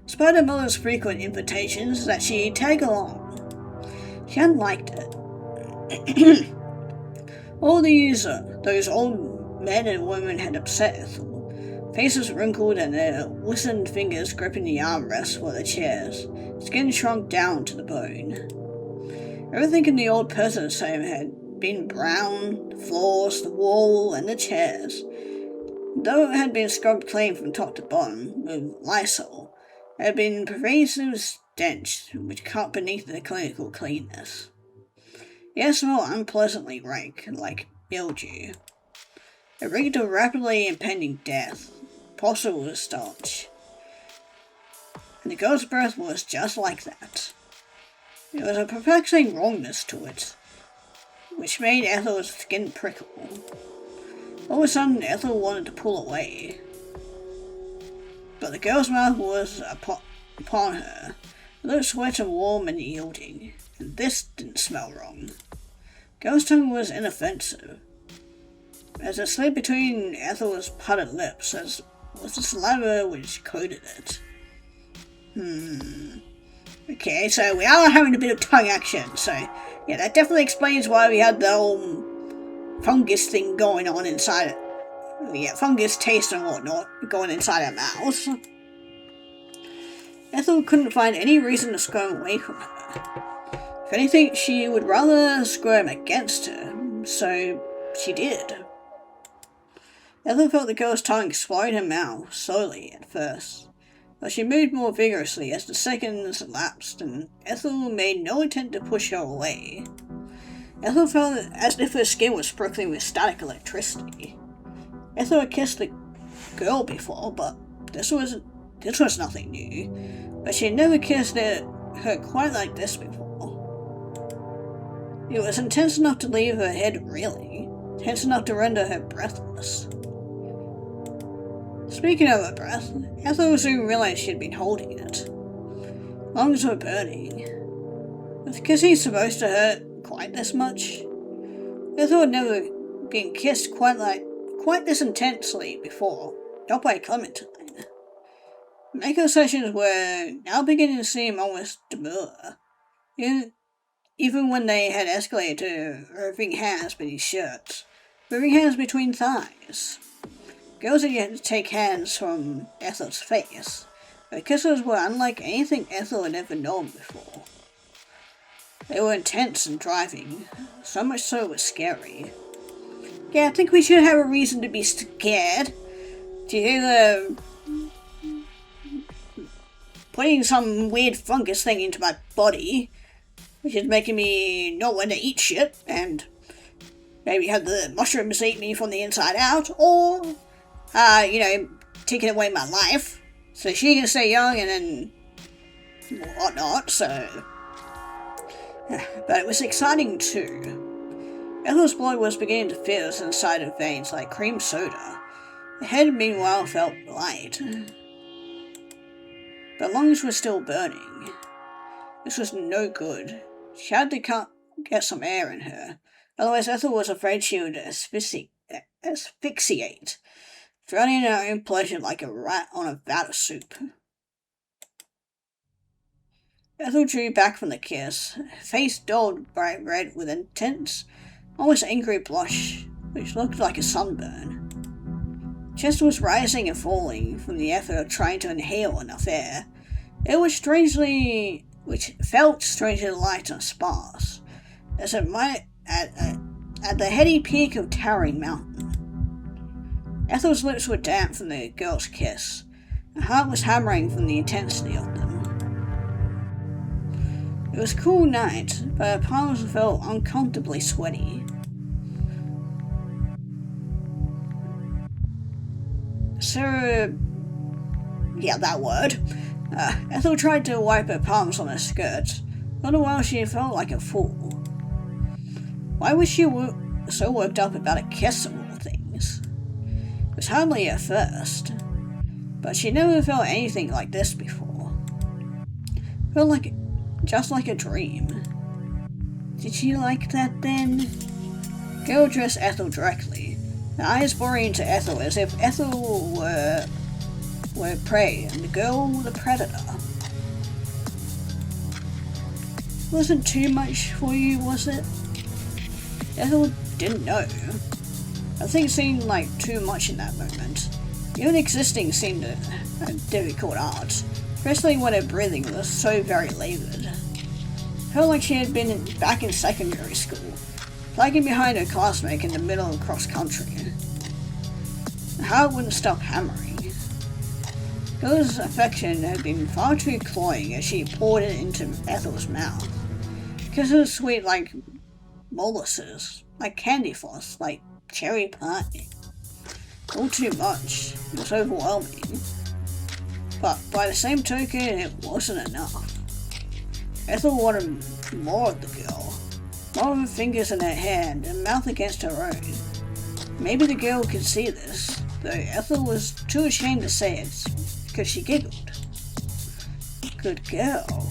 despite her mother's frequent invitations that she tag along. She hadn't liked it. All those old men and women had upset Ethel. Faces wrinkled and their loosened fingers gripping the armrests for the chairs, skin shrunk down to the bone. Everything in the old person's home had been brown: the floors, the wall, and the chairs. Though it had been scrubbed clean from top to bottom with Lysol, there had been pervasive stench which cut beneath the clinical cleanness. It had smelled unpleasantly rank, like mildew. It reeked of rapidly impending death, possible with starch. And the girl's breath was just like that. There was a perplexing wrongness to it, which made Ethel's skin prickle. All of a sudden, Ethel wanted to pull away. But the girl's mouth was upon her, lips wet and warm and yielding, and this didn't smell wrong. Girl's tongue was inoffensive, as it slid between Ethel's parted lips, as was the saliva which coated it. Okay, so we are having a bit of tongue action, so yeah, that definitely explains why we had the whole fungus thing going on inside it. Yeah, fungus taste and whatnot going inside our mouths. Ethel couldn't find any reason to squirm away from her. If anything, she would rather squirm against her, so she did. Ethel felt the girl's tongue explode her mouth, slowly at first, but she moved more vigorously as the seconds elapsed, and Ethel made no attempt to push her away. Ethel felt as if her skin was sparkling with static electricity. Ethel had kissed the girl before, but this was nothing new. But she had never kissed her quite like this before. It was intense enough to leave her head reeling, intense enough to render her breathless. Speaking of her breath, Ethel soon realized she had been holding it. Lungs were burning. Was kissing supposed to hurt quite this much? Ethel had never been kissed quite this intensely before, not by Clementine. Makeup sessions were now beginning to seem almost demure, even when they had escalated to rubbing hands beneath shirts, moving hands between thighs. Girls had yet to take hands from Ethel's face. Her kisses were unlike anything Ethel had ever known before. They were intense and driving, so much so it was scary. Yeah, I think we should have a reason to be scared. Do you hear putting some weird fungus thing into my body, which is making me not want to eat shit, and maybe have the mushrooms eat me from the inside out, or, taking away my life, so she can stay young and then whatnot, so. But it was exciting too. Ethel's blood was beginning to fizz inside her veins like cream soda. The head, meanwhile, felt light. But lungs were still burning. This was no good. She had to get some air in her. Otherwise, Ethel was afraid she would asphyxiate, drowning in her own pleasure like a rat on a vat of soup. Ethel drew back from the kiss, her face dulled bright red with intense, almost angry blush, which looked like a sunburn. Chest was rising and falling from the effort of trying to inhale enough air. It was which felt strangely light and sparse, as it might at the heady peak of towering mountain. Ethel's lips were damp from the girl's kiss. Her heart was hammering from the intensity of them. It was a cool night, but her palms felt uncomfortably sweaty. That word. Ethel tried to wipe her palms on her skirt. All the while she felt like a fool. Why was she so worked up about a kiss of all things? It was hardly at first, but she never felt anything like this before. It felt just like a dream. Did she like that then? Girl addressed Ethel directly, her eyes boring into Ethel as if Ethel were prey and the girl the predator. Wasn't too much for you, was it? Ethel didn't know. I think it seemed like too much in that moment. Even existing seemed a difficult art, especially when her breathing was so very laboured. Felt like she had been back in secondary school, lagging behind her classmate in the middle of cross country. Her heart wouldn't stop hammering. Girl's affection had been far too cloying as she poured it into Ethel's mouth. Kisses sweet like molasses, like candy floss, like cherry pie. All too much. It was overwhelming. But by the same token, it wasn't enough. Ethel wanted more of the girl. More of her fingers in her hand and mouth against her own. Maybe the girl could see this, though Ethel was too ashamed to say it because she giggled. Good girl.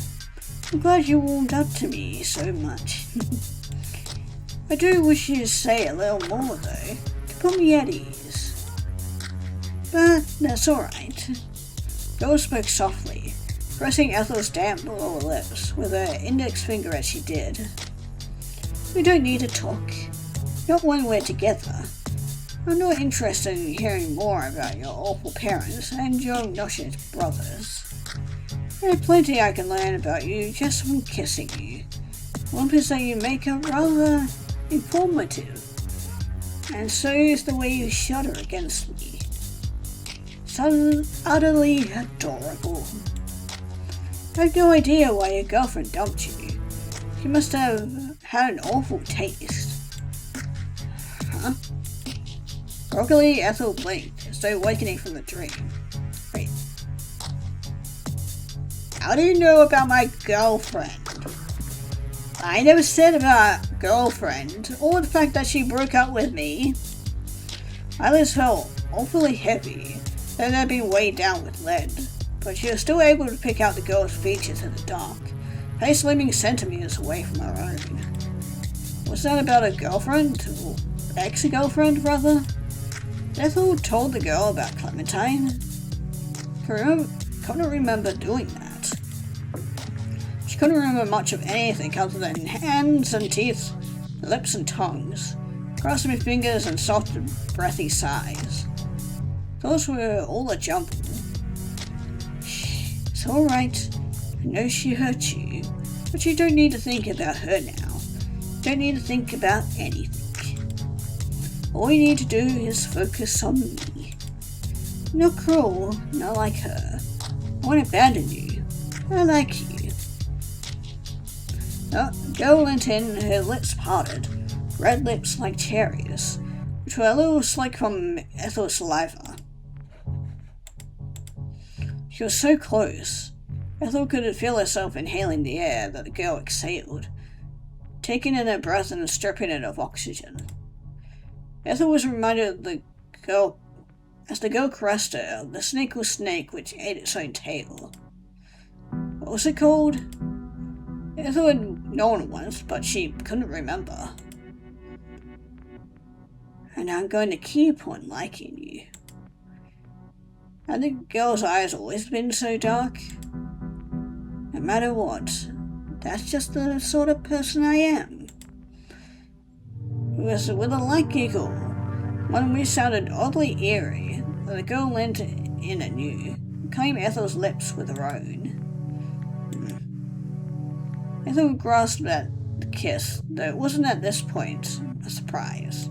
I'm glad you warmed up to me so much. I do wish you'd say a little more, though, to put me at ease. But that's alright. Girl spoke softly, pressing Ethel's damp lower lips with her index finger as she did. We don't need to talk. Not when we're together. I'm not interested in hearing more about your awful parents and your obnoxious brothers. There's plenty I can learn about you just from kissing you. One is that you make it rather informative, and so is the way you shudder against me. So utterly adorable. I have no idea why your girlfriend dumped you. She must have had an awful taste. Huh? Groggily, Ethel blinked, as though awakening from the dream. Wait. How do you know about my girlfriend? I never said about girlfriend, or the fact that she broke up with me. Eyelids felt awfully heavy, though they'd been weighed down with lead, but she was still able to pick out the girl's features in the dark, face slimming centimeters away from her own. Was that about a girlfriend? Or ex-girlfriend, rather? Ethel told the girl about Clementine. Couldn't remember doing that. She couldn't remember much of anything other than hands and teeth, lips and tongues, grasping fingers and soft breathy sighs. Those were all a jumble. Shh, it's alright. I know she hurt you, but you don't need to think about her now. You don't need to think about anything. All you need to do is focus on me. Not cruel, not like her. I won't abandon you. I like you. The girl went in, her lips parted, red lips like cherries, which were a little slick from Ethel's saliva. She was so close. Ethel could feel herself inhaling the air that the girl exhaled, taking in her breath and stripping it of oxygen. Ethel was reminded of the girl, as the girl caressed her, of the snakeless snake which ate its own tail. What was it called? Ethel had known it once, but she couldn't remember. And I'm going to keep on liking you. Had the girl's eyes always been so dark? No matter what, that's just the sort of person I am. It was with a light giggle, one which sounded oddly eerie, that the girl leant in anew, claiming Ethel's lips with her own. Ethel grasped at the kiss, though it wasn't at this point a surprise.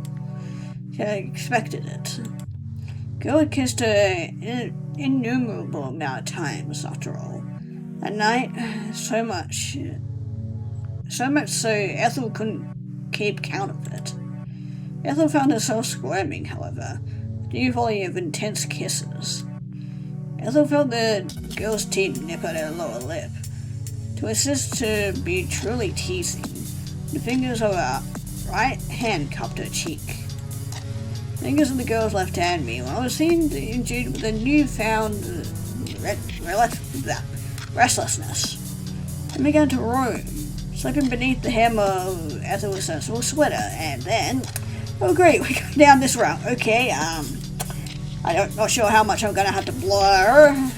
She had expected it. Girl had kissed her an innumerable amount of times, after all. That night, so much so Ethel couldn't keep count of it. Ethel found herself squirming, however, a new volley of intense kisses. Ethel felt the girl's teeth nip at her lower lip. To assist to be truly teasing, the fingers of her right hand cupped her cheek. Fingers of the girl's left hand, meanwhile, was seen injured with a newfound restlessness, and began to roam, slipping beneath the hem of Ethel's sensible sweater, and then, oh great, we're going down this route, okay, not sure how much I'm gonna have to blur.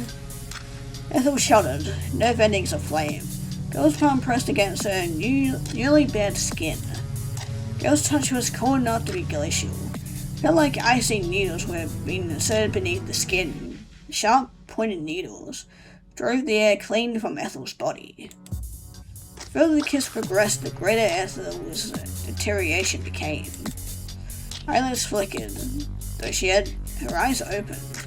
Ethel shuddered, nerve endings aflame. Girl's palm pressed against her newly bared skin. Girl's touch was cold enough to be glacial. Felt like icy needles were being inserted beneath the skin. Sharp, pointed needles drove the air clean from Ethel's body. The further the kiss progressed, the greater Ethel's deterioration became. Eyelids flickered, though she had her eyes opened.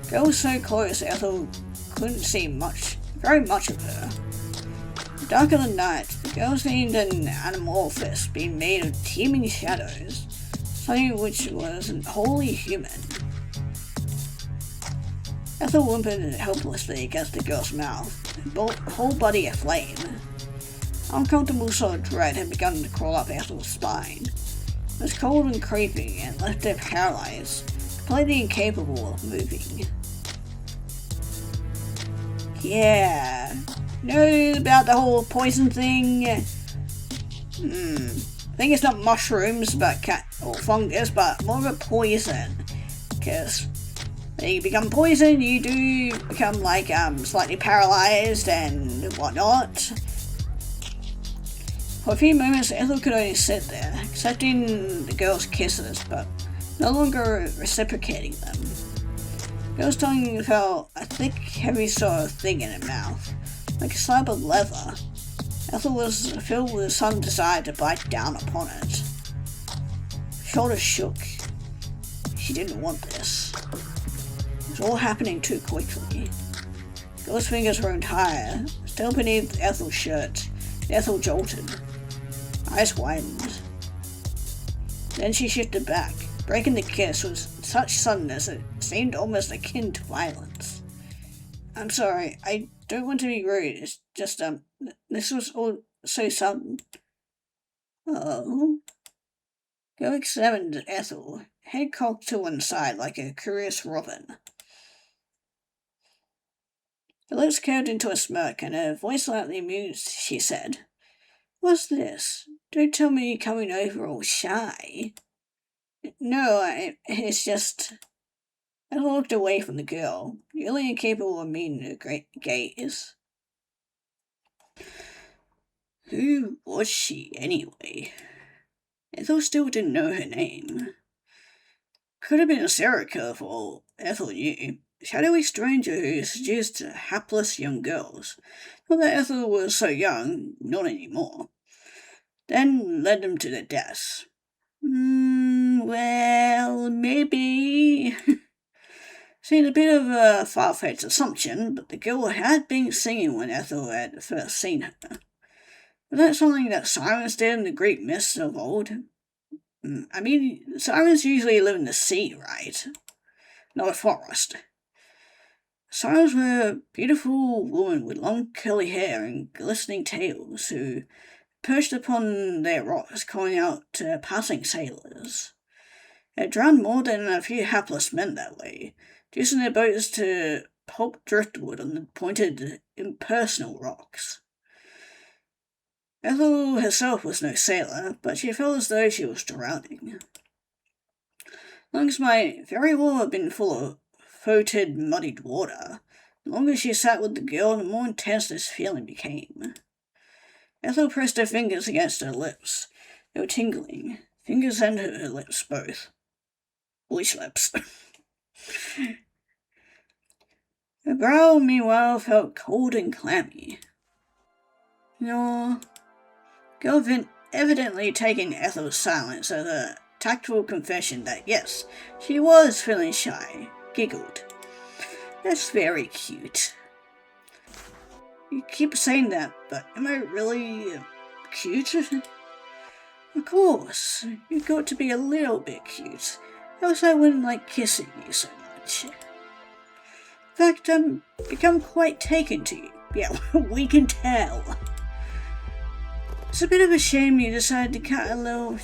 Girl was so close Ethel couldn't see very much of her. Darker than night, the girl seemed an anamorphous being made of teeming shadows, something which wasn't wholly human. Ethel whimpered helplessly against the girl's mouth, her whole body aflame. Uncomfortable sort of dread had begun to crawl up Ethel's spine. It was cold and creeping and left her paralyzed, completely incapable of moving. Yeah, know about the whole poison thing? I think it's not mushrooms or fungus, but more of a poison. Because when you become poisoned, you do become slightly paralyzed and whatnot. For a few moments, Ethel could only sit there, accepting the girl's kisses, but no longer reciprocating them. The girl's tongue felt a thick, heavy sort of thing in her mouth, like a slab of leather. Ethel was filled with a sudden desire to bite down upon it. Her shoulders shook. She didn't want this. It was all happening too quickly. The girl's fingers roamed higher, still beneath Ethel's shirt. Ethel jolted. Eyes widened. Then she shifted back, breaking the kiss with such suddenness it seemed almost akin to violence. I'm sorry, I don't want to be rude, it's just, this was all so sudden. Oh? Go examined Ethel, head cocked to one side like a curious robin. Her lips curved into a smirk, and her voice slightly amused, she said, "What's this? Don't tell me you're coming over all shy." No, it's just... I looked away from the girl, nearly incapable of meeting her great gaze. Who was she, anyway? Ethel still didn't know her name. Could have been a Serica for all Ethel knew. A shadowy stranger who seduced hapless young girls. Not that Ethel was so young, not anymore. Then led them to their deaths. Well, maybe. Seemed a bit of a far-fetched assumption, but the girl had been singing when Ethel had first seen her. Was that something that sirens did in the great myths of old? I mean, sirens usually live in the sea, right? Not a forest. Sirens were beautiful women with long curly hair and glistening tails who perched upon their rocks calling out to passing sailors. They drowned more than a few hapless men that way, using their boats to pulp driftwood on the pointed, impersonal rocks. Ethel herself was no sailor, but she felt as though she was drowning. Lungs might very well have been full of fetid, muddied water. The longer she sat with the girl, the more intense this feeling became. Ethel pressed her fingers against her lips. They were tingling, fingers and her lips both. Bleach lips. Her brow, meanwhile, felt cold and clammy. No. Girl evidently taking Ethel's silence as a tactful confession that yes, she was feeling shy, giggled. That's very cute. You keep saying that, but am I really cute? Of course, you've got to be a little bit cute, else I wouldn't like kissing you so much. In fact, I'm become quite taken to you. Yeah, we can tell. It's a bit of a shame you decided to cut a little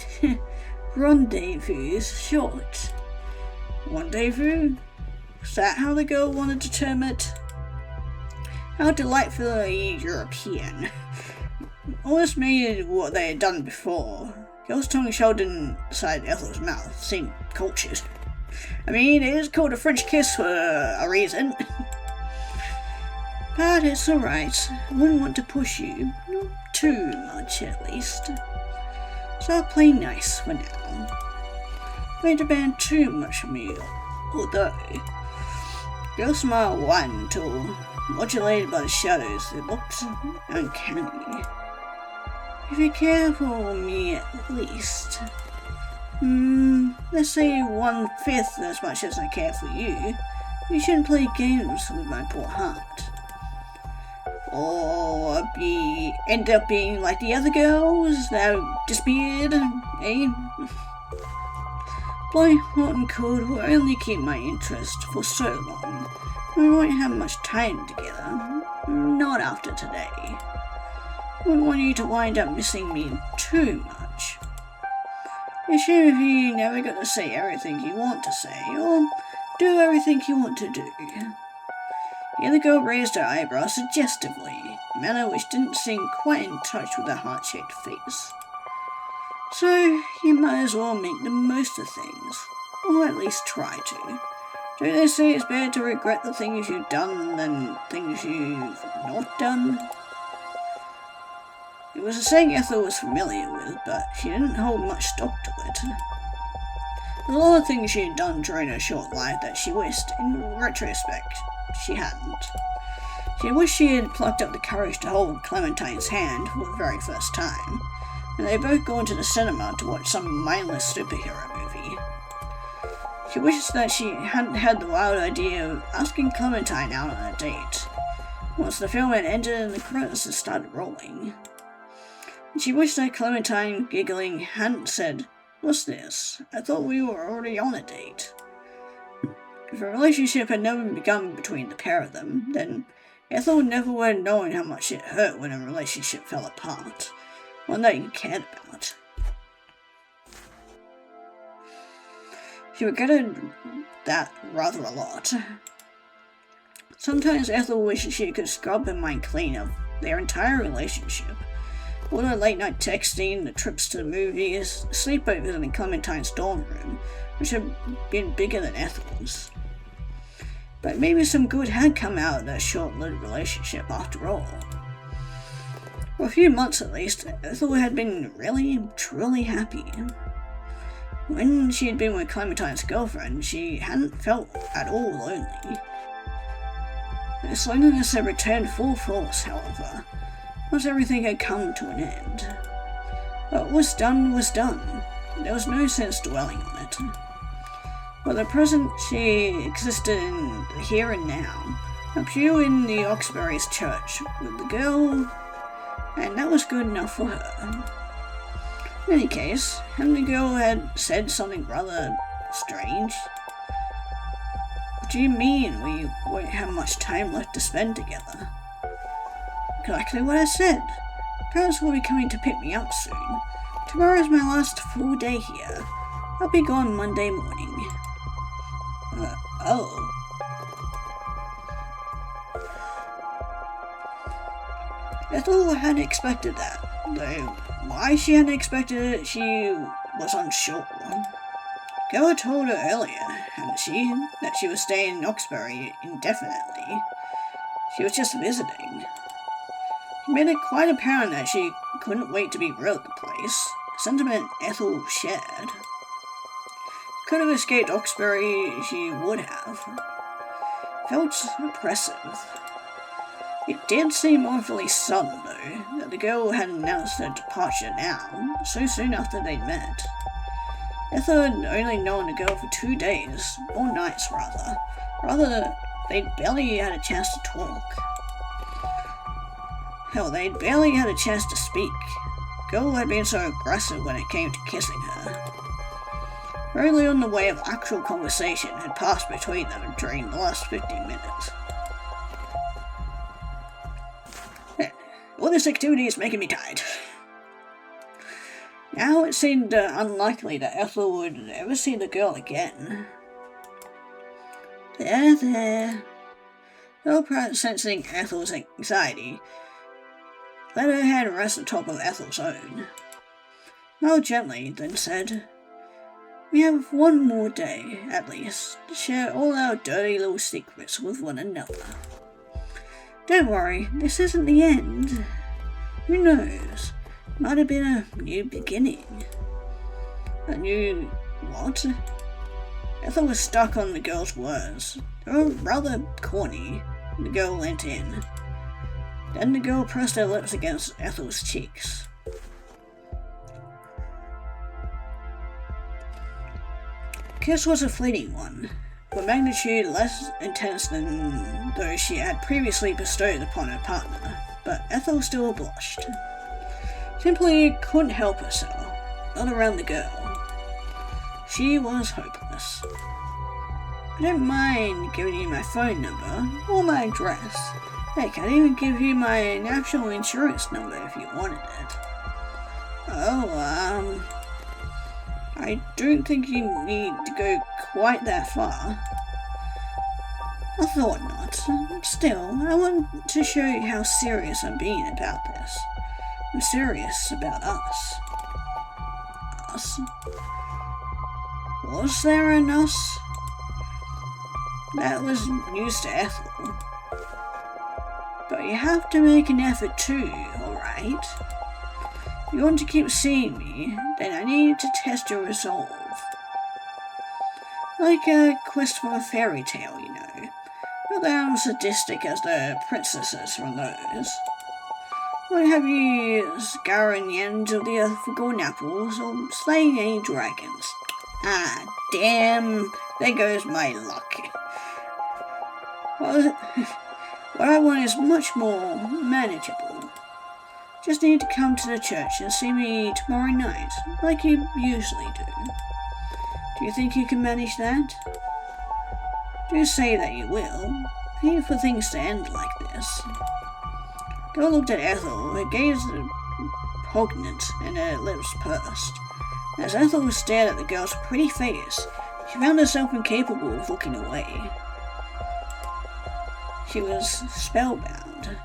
rendezvous short. Rendezvous? Was that how the girl wanted to term it? How delightfully European. Almost made what they had done before. Girl's tongue showed inside Ethel's mouth. Seemed cultured. I mean, it is called a French kiss for a reason. But it's alright. I wouldn't want to push you. Not too much, at least. So I'll play nice for now. Don't demand too much from you, although... Girl's smile widened until, modulated by the shadows, it looked uncanny. If you care for me at least... let's say 1/5 as much as I care for you, you shouldn't play games with my poor heart. Or end up being like the other girls that disappeared, eh? Blowing hot and cold will only keep my interest for so long. We won't have much time together. Not after today. I wouldn't want you to wind up missing me too much. It's a shame if you never got to say everything you want to say, or do everything you want to do. The other girl raised her eyebrows suggestively, a manner which didn't seem quite in touch with her heart-shaped face. So, you might as well make the most of things, or at least try to. Don't they say it's better to regret the things you've done than things you've not done? It was a saying Ethel was familiar with, but she didn't hold much stock to it. There were a lot of things she had done during her short life that she wished, in retrospect, she hadn't. She wished she had plucked up the courage to hold Clementine's hand for the very first time, and they had both gone to the cinema to watch some mindless superhero movie. She wished that she hadn't had the wild idea of asking Clementine out on a date, once the film had ended and the credits had started rolling. And she wished that Clementine, giggling, hadn't said, "What's this? I thought we were already on a date." If a relationship had never begun between the pair of them, then Ethel never would have known how much it hurt when a relationship fell apart, one that you cared about. She regretted that rather a lot. Sometimes Ethel wished she could scrub her mind clean of their entire relationship. All the late-night texting, the trips to the movies, the sleepovers in Clementine's dorm room, which had been bigger than Ethel's. But maybe some good had come out of that short-lived relationship after all. For a few months at least, Ethel had been really, truly happy. When she had been with Clementine's girlfriend, she hadn't felt at all lonely. This loneliness had returned full force, however, once everything had come to an end. What was done was done. There was no sense dwelling on it. For the present, she existed in the here and now, a pew in the Oxbury's church with the girl, and that was good enough for her. In any case, the girl had said something rather strange. What do you mean we won't have much time left to spend together? Exactly what I said. Parents will be coming to pick me up soon. Tomorrow's my last full day here. I'll be gone Monday morning. Oh. Ethel hadn't expected that, though why she hadn't expected it, she was unsure. Girl had told her earlier, hadn't she, that she was staying in Oxbury indefinitely. She was just visiting. She made it quite apparent that she couldn't wait to be rid of the place, a sentiment Ethel shared. Could have escaped Oxbury, she would have. Felt oppressive. It did seem awfully sudden, though, that the girl had announced her departure now, so soon after they'd met. Ethel had only known the girl for 2 days, or nights rather. Rather, they'd barely had a chance to talk. Hell, they'd barely had a chance to speak. The girl had been so aggressive when it came to kissing her. Very little in the way of actual conversation had passed between them during the last 15 minutes. All this activity is making me tired. Now it seemed unlikely that Ethel would ever see the girl again. There. Though perhaps sensing Ethel's anxiety, let her hand rest atop of Ethel's own. More gently, then said, "We have one more day, at least, to share all our dirty little secrets with one another. Don't worry, this isn't the end. Who knows? Might have been a new beginning." A new what? Ethel was stuck on the girl's words. They were rather corny. The girl leant in. Then the girl pressed her lips against Ethel's cheeks. The kiss was a fleeting one, but magnitude less intense than those she had previously bestowed upon her partner, but Ethel still blushed. Simply couldn't help herself, not around the girl. She was hopeless. "I don't mind giving you my phone number, or my address. Heck, I'd even give you my national insurance number if you wanted it." "Oh, I don't think you need to go quite that far." "I thought not. Still, I want to show you how serious I'm being about this. I'm serious about us." Us? Was there an us? That was news to Ethel. But you have to make an effort too, alright? If you want to keep seeing me, then I need to test your resolve. Like a quest for a fairy tale, you know. Not that I'm sadistic as the princesses from those. I won't have you scouring the ends of the earth for golden apples or slaying any dragons. Ah, damn, there goes my luck. What I want is much more manageable. Just need to come to the church and see me tomorrow night, like you usually do. Do you think you can manage that? Do say that you will. I hate for things to end like this. Girl looked at Ethel, her gaze poignant and her lips pursed. As Ethel stared at the girl's pretty face, she found herself incapable of looking away. She was spellbound.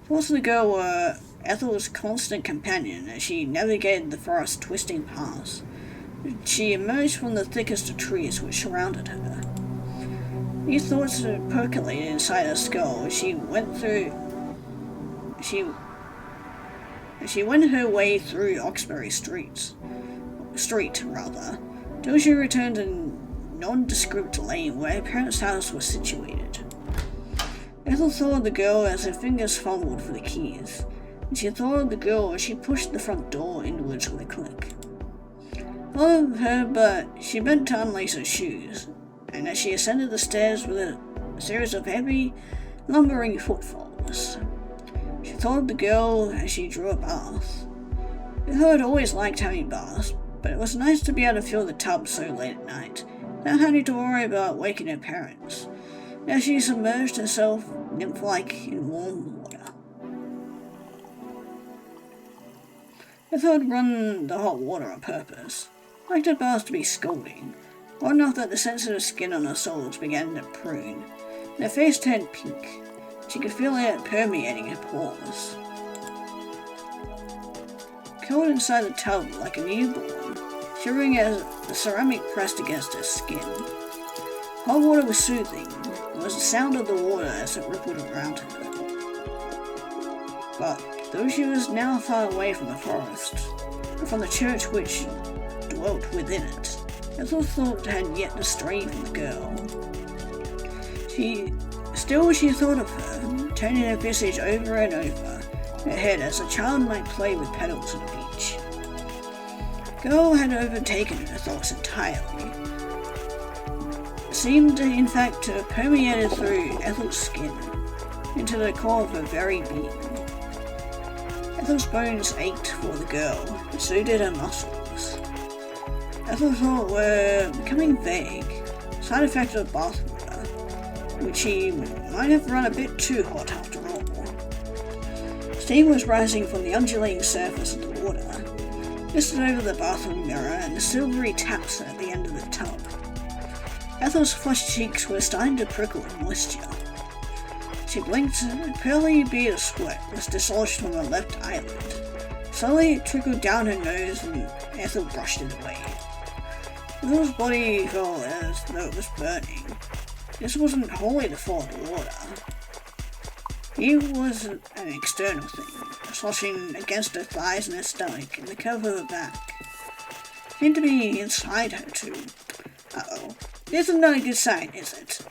Thoughts of the girl were Ethel's constant companion as she navigated the forest's twisting paths. She emerged from the thickest of trees which surrounded her. These thoughts percolated inside her skull as she went her way through Oxbury Street, till she returned to a nondescript lane where her parents' house was situated. Ethel thought of the girl as her fingers fumbled for the keys, and she thought of the girl as she pushed the front door inwards with a click. Followed her, but she bent to unlace her shoes, and as she ascended the stairs with a series of heavy, lumbering footfalls, she thought of the girl as she drew a bath. Ethel had always liked having baths, but it was nice to be able to fill the tub so late at night, without having to worry about waking her parents. Now she submerged herself, nymph-like, in warm water. Ethel had run the hot water on purpose. Liked her baths to be scalding, hot enough that the sensitive skin on her soles began to prune, and her face turned pink. She could feel it permeating her pores. Curled inside the tub like a newborn, shivering as the ceramic pressed against her skin. Hot water was soothing. It was the sound of the water as it rippled around her. But though she was now far away from the forest, and from the church which dwelt within it, Ethel thought had yet to stray from the girl. She thought of her, turning her visage over and over her head as a child might play with petals on a beach. The girl had overtaken her thoughts entirely. It seemed, in fact, to have permeated through Ethel's skin, into the core of her very being. Ethel's bones ached for the girl, and so did her muscles. Ethel's thoughts were becoming vague, side effect of bathwater, which she might have run a bit too hot after all. Steam was rising from the undulating surface of the water, misted over the bathroom mirror and the silvery taps at the end of the tub. Ethel's flushed cheeks were starting to prickle with moisture. She blinked, a pearly bead of sweat was dislodged from her left eyelid. Slowly it trickled down her nose and Ethel brushed it away. Ethel's body felt as though it was burning. This wasn't wholly the fault of the water. It was an external thing, sloshing against her thighs and her stomach and the curve of her back. It seemed to be inside her too. Uh-oh. This is not a good sign, is it?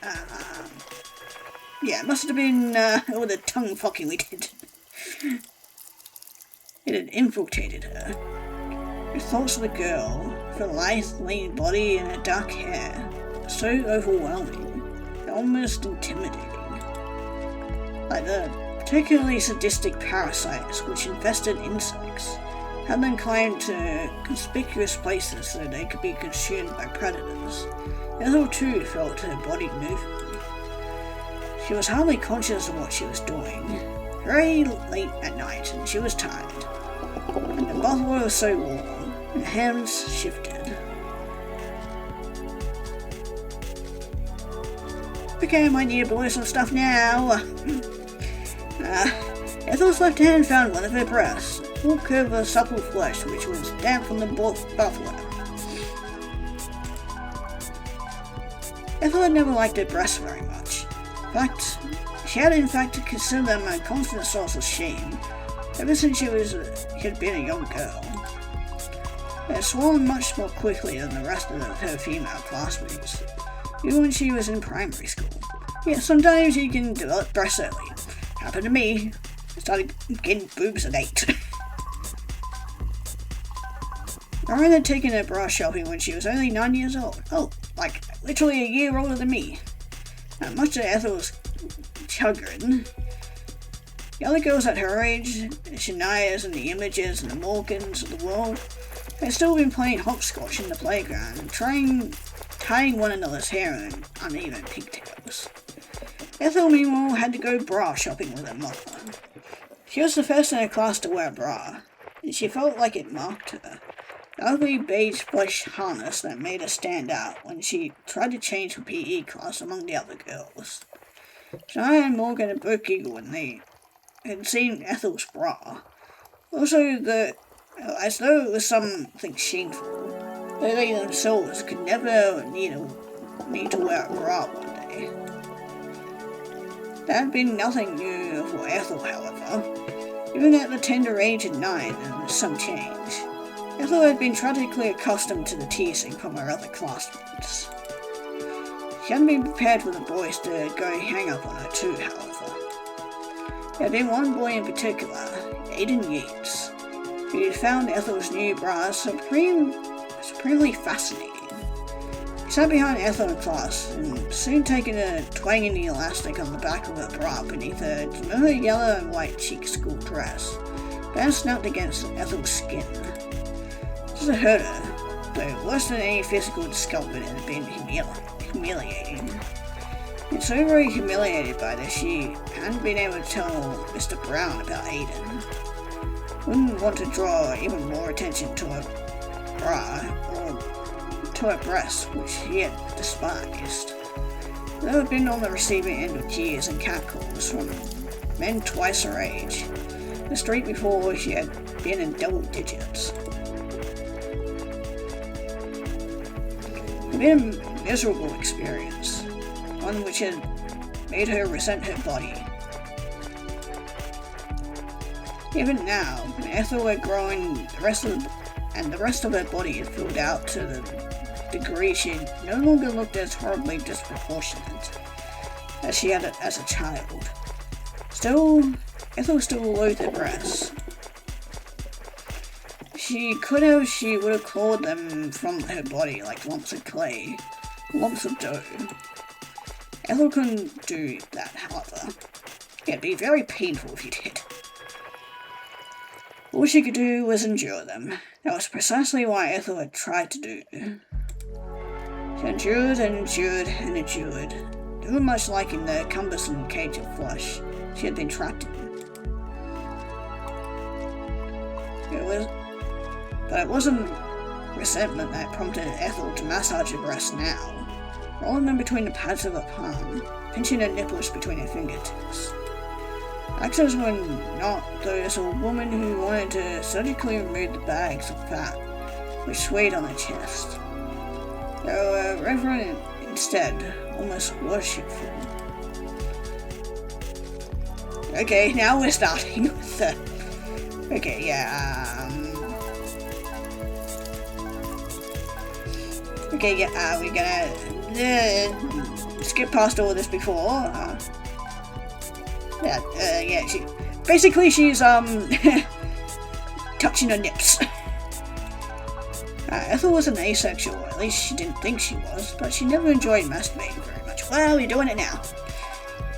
Yeah, it must have been, all the tongue fucking we did. It had infiltrated her. Her thoughts of the girl, her lithe, lean body and her dark hair, so overwhelming, almost intimidating. Like the particularly sadistic parasites which infested insects, had them climb to conspicuous places so they could be consumed by predators. Ethel too felt her body moving. She was hardly conscious of what she was doing. Very late at night, and she was tired. And the bathwater was so warm, and her hands shifted. Okay, I might need to blow some stuff now. Ethel's left hand found one of her breasts, a full curve of supple flesh which was damp from the bathwater. Ethel had never liked her breasts very much. In fact, she had in fact considered them a constant source of shame ever since she had been a young girl. They had swollen much more quickly than the rest of her female classmates, even when she was in primary school. Yeah, sometimes you can develop breasts early. Happened to me. I started getting boobs at 8. Lauren had taken her bra shopping when she was only 9 years old. Oh, like literally a year older than me. Much to Ethel's chagrin, the other girls at her age, the Shanias and the Images and the Morgans of the world, had still been playing hopscotch in the playground and tying one another's hair in uneven pigtails. Ethel, meanwhile, had to go bra shopping with her mother. She was the first in her class to wear a bra, and she felt like it marked her. The ugly beige plush harness that made her stand out when she tried to change for PE class among the other girls. Shania and Morgan had both giggled when they had seen Ethel's bra. Also, as though it was something shameful, though they themselves could never need to wear a bra one day. There had been nothing new for Ethel, however. Even at the tender age of 9, there was some change. Ethel had been tragically accustomed to the teasing from her other classmates. She hadn't been prepared for the boys to go hang up on her too, however. There had been one boy in particular, Aiden Yates, who had found Ethel's new bra supreme supremely fascinating. She sat behind Ethel in class, and soon taking a twang in the elastic on the back of her bra beneath her familiar yellow and white cheek school dress, Band snapped against Ethel's skin. This hurt her, though worse than any physical discomfort had been humiliating. And so very humiliated by this, she hadn't been able to tell Mr. Brown about Aiden. Wouldn't want to draw even more attention to her bra, or to her breasts, which he had despised. Though had been on the receiving end of jeers and catcalls from men twice her age. The street before she had been in double digits. It had been a miserable experience, one which had made her resent her body. Even now, when Ethel had grown, the rest of her body had filled out to the degree she no longer looked as horribly disproportionate as she had as a child. Still, Ethel still loathed her breasts. She would have clawed them from her body like lumps of clay, lumps of dough. Ethel couldn't do that, however. It'd be very painful if you did. All she could do was endure them. That was precisely what Ethel had tried to do. She endured and endured and endured, very much like in the cumbersome cage of flesh she had been trapped in. But it wasn't resentment that prompted Ethel to massage her breasts now, rolling them between the pads of her palm, pinching her nipples between her fingertips. Actions were not those of a woman who wanted to surgically remove the bags of fat which swayed on her chest. They were reverent instead, almost worshipful. Okay, now we're starting with the... Okay, yeah, Okay, yeah, we're gonna skip past all this before. She's touching her nips. Ethel wasn't asexual, or at least she didn't think she was, but she never enjoyed masturbating very much. Well, you're doing it now.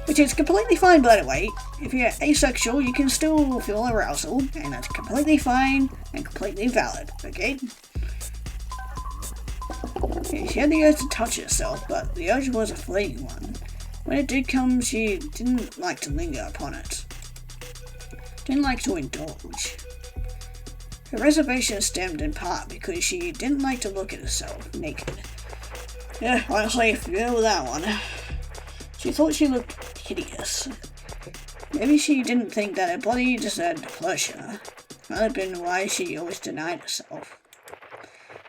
Which is completely fine, by the way. If you're asexual, you can still feel arousal, and that's completely fine and completely valid, okay? She had the urge to touch herself, but the urge was a fleeting one. When it did come, she didn't like to linger upon it. Didn't like to indulge. Her reservation stemmed in part because she didn't like to look at herself naked. Yeah, honestly, I feel that one. She thought she looked hideous. Maybe she didn't think that her body deserved pleasure. Might have been why she always denied herself.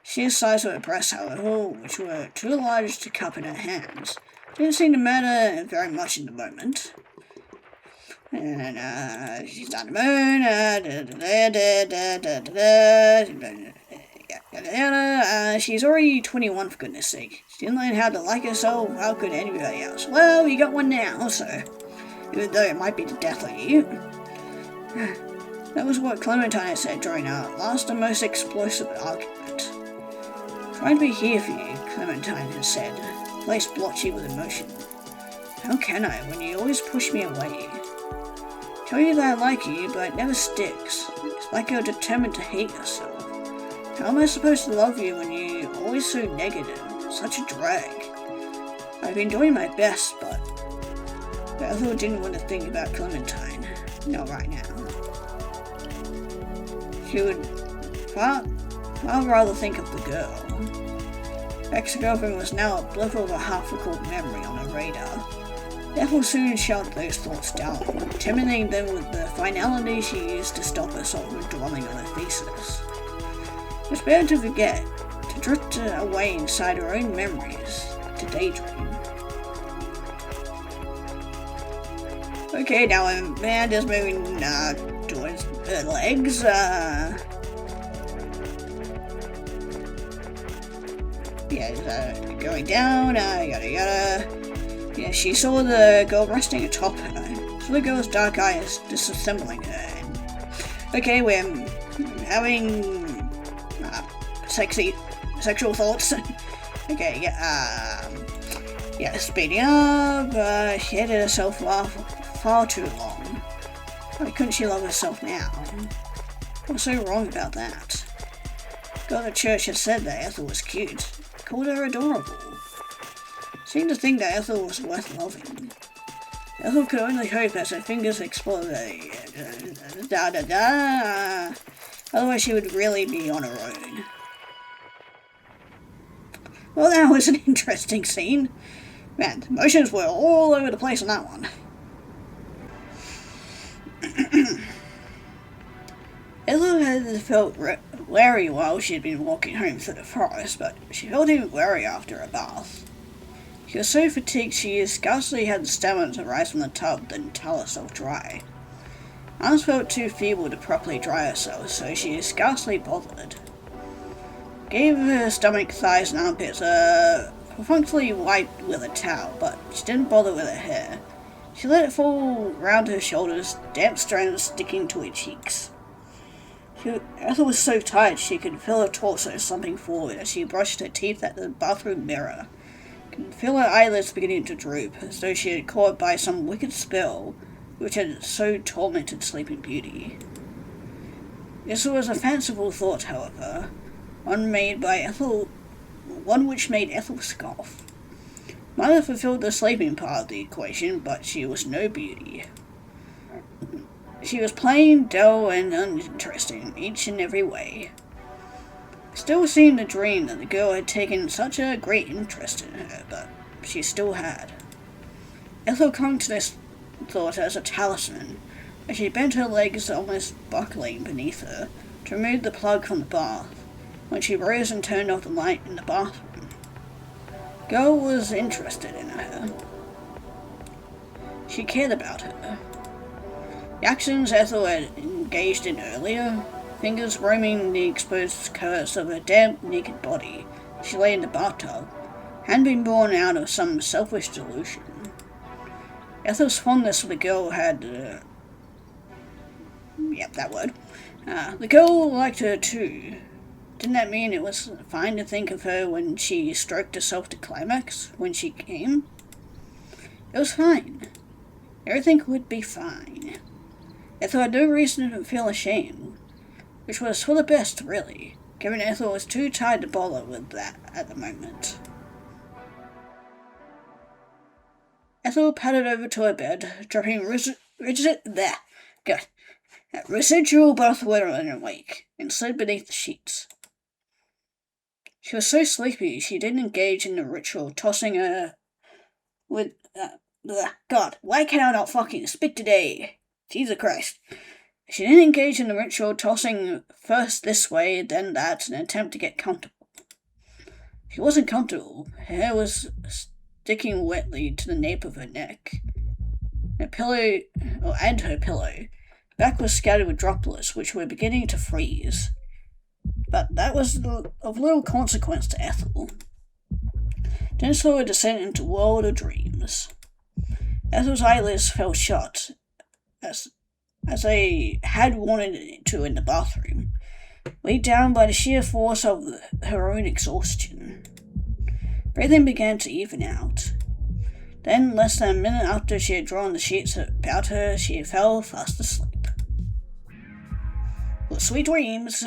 Sheer size of her breasts, however, which were too large to cup in her hands, didn't seem to matter very much in the moment. And she's on the moon, she's already 21, for goodness sake. She didn't learn how to like herself, how could anybody else? Well, you got one now, so even though it might be the death of you. That was what Clementine had said during our last and most explosive argument. Trying to be here for you, Clementine had said, face blotchy with emotion. How can I when you always push me away? Tell you that I like you, but it never sticks. It's like you're determined to hate yourself. How am I supposed to love you when you're always so negative? Such a drag. I've been doing my best, but Ethel didn't want to think about Clementine. Not right now. She would far rather think of the girl. Ex-girlfriend was now a blip of a half-recalled memory on her radar. Ethel soon shut those thoughts down, terminating them with the finality she used to stop herself from dwelling on her thesis. It's better to forget, to drift away inside her own memories, to daydream. Okay, now Amanda's moving towards her legs. Going down, yada yada. Yeah, she saw the girl resting atop her. Saw the girl's dark eyes disassembling her. Okay, we're having sexy sexual thoughts. Okay, speeding up, she hated herself far too long. Why couldn't she love herself now? What's so wrong about that? God at church had said that Ethel was cute, called her adorable. Seemed to think that Ethel was worth loving. Ethel could only hope as her fingers explored otherwise she would really be on her own. Well, that was an interesting scene. Man, the emotions were all over the place on that one. Ethel had felt wary while she had been walking home through the forest, but she felt even wary after a bath. She was so fatigued she scarcely had the stamina to rise from the tub and towel herself dry. Alice felt too feeble to properly dry herself, so she scarcely bothered. Gave her stomach, thighs, and armpits perfunctorily wiped with a towel, but she didn't bother with her hair. She let it fall round her shoulders, damp strands sticking to her cheeks. Ethel was so tired she could feel her torso slumping forward as she brushed her teeth at the bathroom mirror. Could feel her eyelids beginning to droop, as though she had caught by some wicked spell which had so tormented Sleeping Beauty. This was a fanciful thought, however, one which made Ethel scoff. Might have fulfilled the sleeping part of the equation, but she was no beauty. She was plain, dull, and uninteresting in each and every way. It still seemed a dream that the girl had taken such a great interest in her, but she still had. Ethel clung to this thought as a talisman, as she bent her legs almost buckling beneath her to remove the plug from the bath, when she rose and turned off the light in the bathroom. The girl was interested in her. She cared about her. The actions Ethel had engaged in earlier, fingers roaming the exposed curves of her damp, naked body as she lay in the bathtub, hadn't been born out of some selfish delusion. Ethel's fondness for the girl had, the girl liked her too. Didn't that mean it was fine to think of her when she stroked herself to climax, when she came? It was fine. Everything would be fine. Ethel had no reason to feel ashamed, which was for the best, really, given Ethel was too tired to bother with that at the moment. Ethel padded over to her bed, dropping residual bath water in her wake, and slid beneath the sheets. She was so sleepy she didn't engage in the ritual, tossing her with... God, why can I not fucking speak today? Jesus Christ. She didn't engage in the ritual, tossing first this way, then that, in an attempt to get comfortable. She wasn't comfortable. Her hair was sticking wetly to the nape of her neck. Her pillow. Back was scattered with droplets, which were beginning to freeze. But that was of little consequence to Ethel. Then saw her descent into a world of dreams. Ethel's eyelids fell shut, as they had wanted to in the bathroom, weighed down by the sheer force of her own exhaustion. Breathing began to even out. Then, less than a minute after she had drawn the sheets about her, she fell fast asleep. Well, sweet dreams.